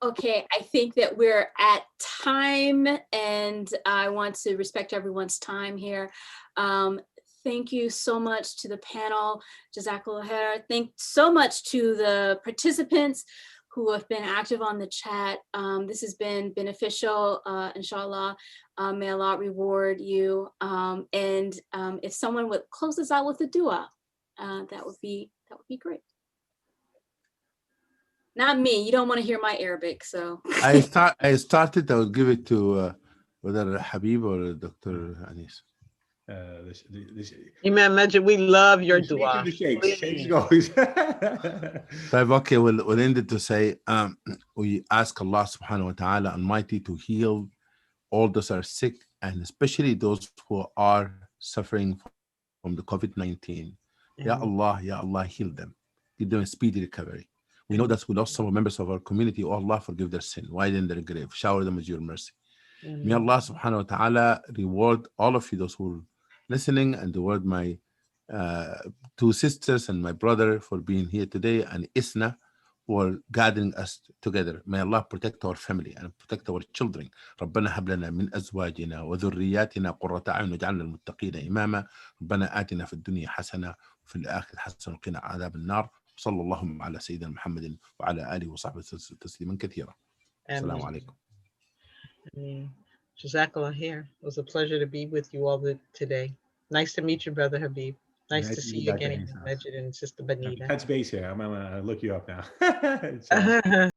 Okay, I think that we're at time, and I want to respect everyone's time here. Thank you so much to the panel. Jazakallah khair. Thanks so much to the participants who have been active on the chat. This has been beneficial, inshallah. May Allah reward you. And if someone would close us out with a dua, that would be great. Not me. You don't want to hear my Arabic, so. I started. I would give it to whether Habib or Dr. Anis. Imam Majid, we love your Straight dua. through the shakes. Believe Shakes me. goes. طيب, okay, we'll end it to say, we ask Allah subhanahu wa ta'ala Almighty to heal all those are sick, and especially those who are suffering from the COVID-19. Ya Allah, heal them. Give them a speedy recovery. We know that we lost some members of our community. Oh Allah, forgive their sin. Widen their grave. Shower them with your mercy. May Allah subhanahu wa ta'ala reward all of you, those who are listening, and reward my two sisters and my brother for being here today, and Isna for gathering us together. May Allah protect our family and protect our children. ربنا هب لنا من أزواجنا وذرياتنا قرة أعين واجعلنا للمتقين إماما. ربنا آتنا في الدنيا حسنة وفي الآخرة حسنة وقنا عذاب النار. صلى الله على سيدنا محمد وعلى آله وصحبه تسليما كثيرا. السلام عليكم. Jazakallah here. It was a pleasure to be with you all today. Nice to meet you, Brother Habib. Nice to see you again, Majid and Sister Benita. Touch base here. I'm gonna look you up now. So.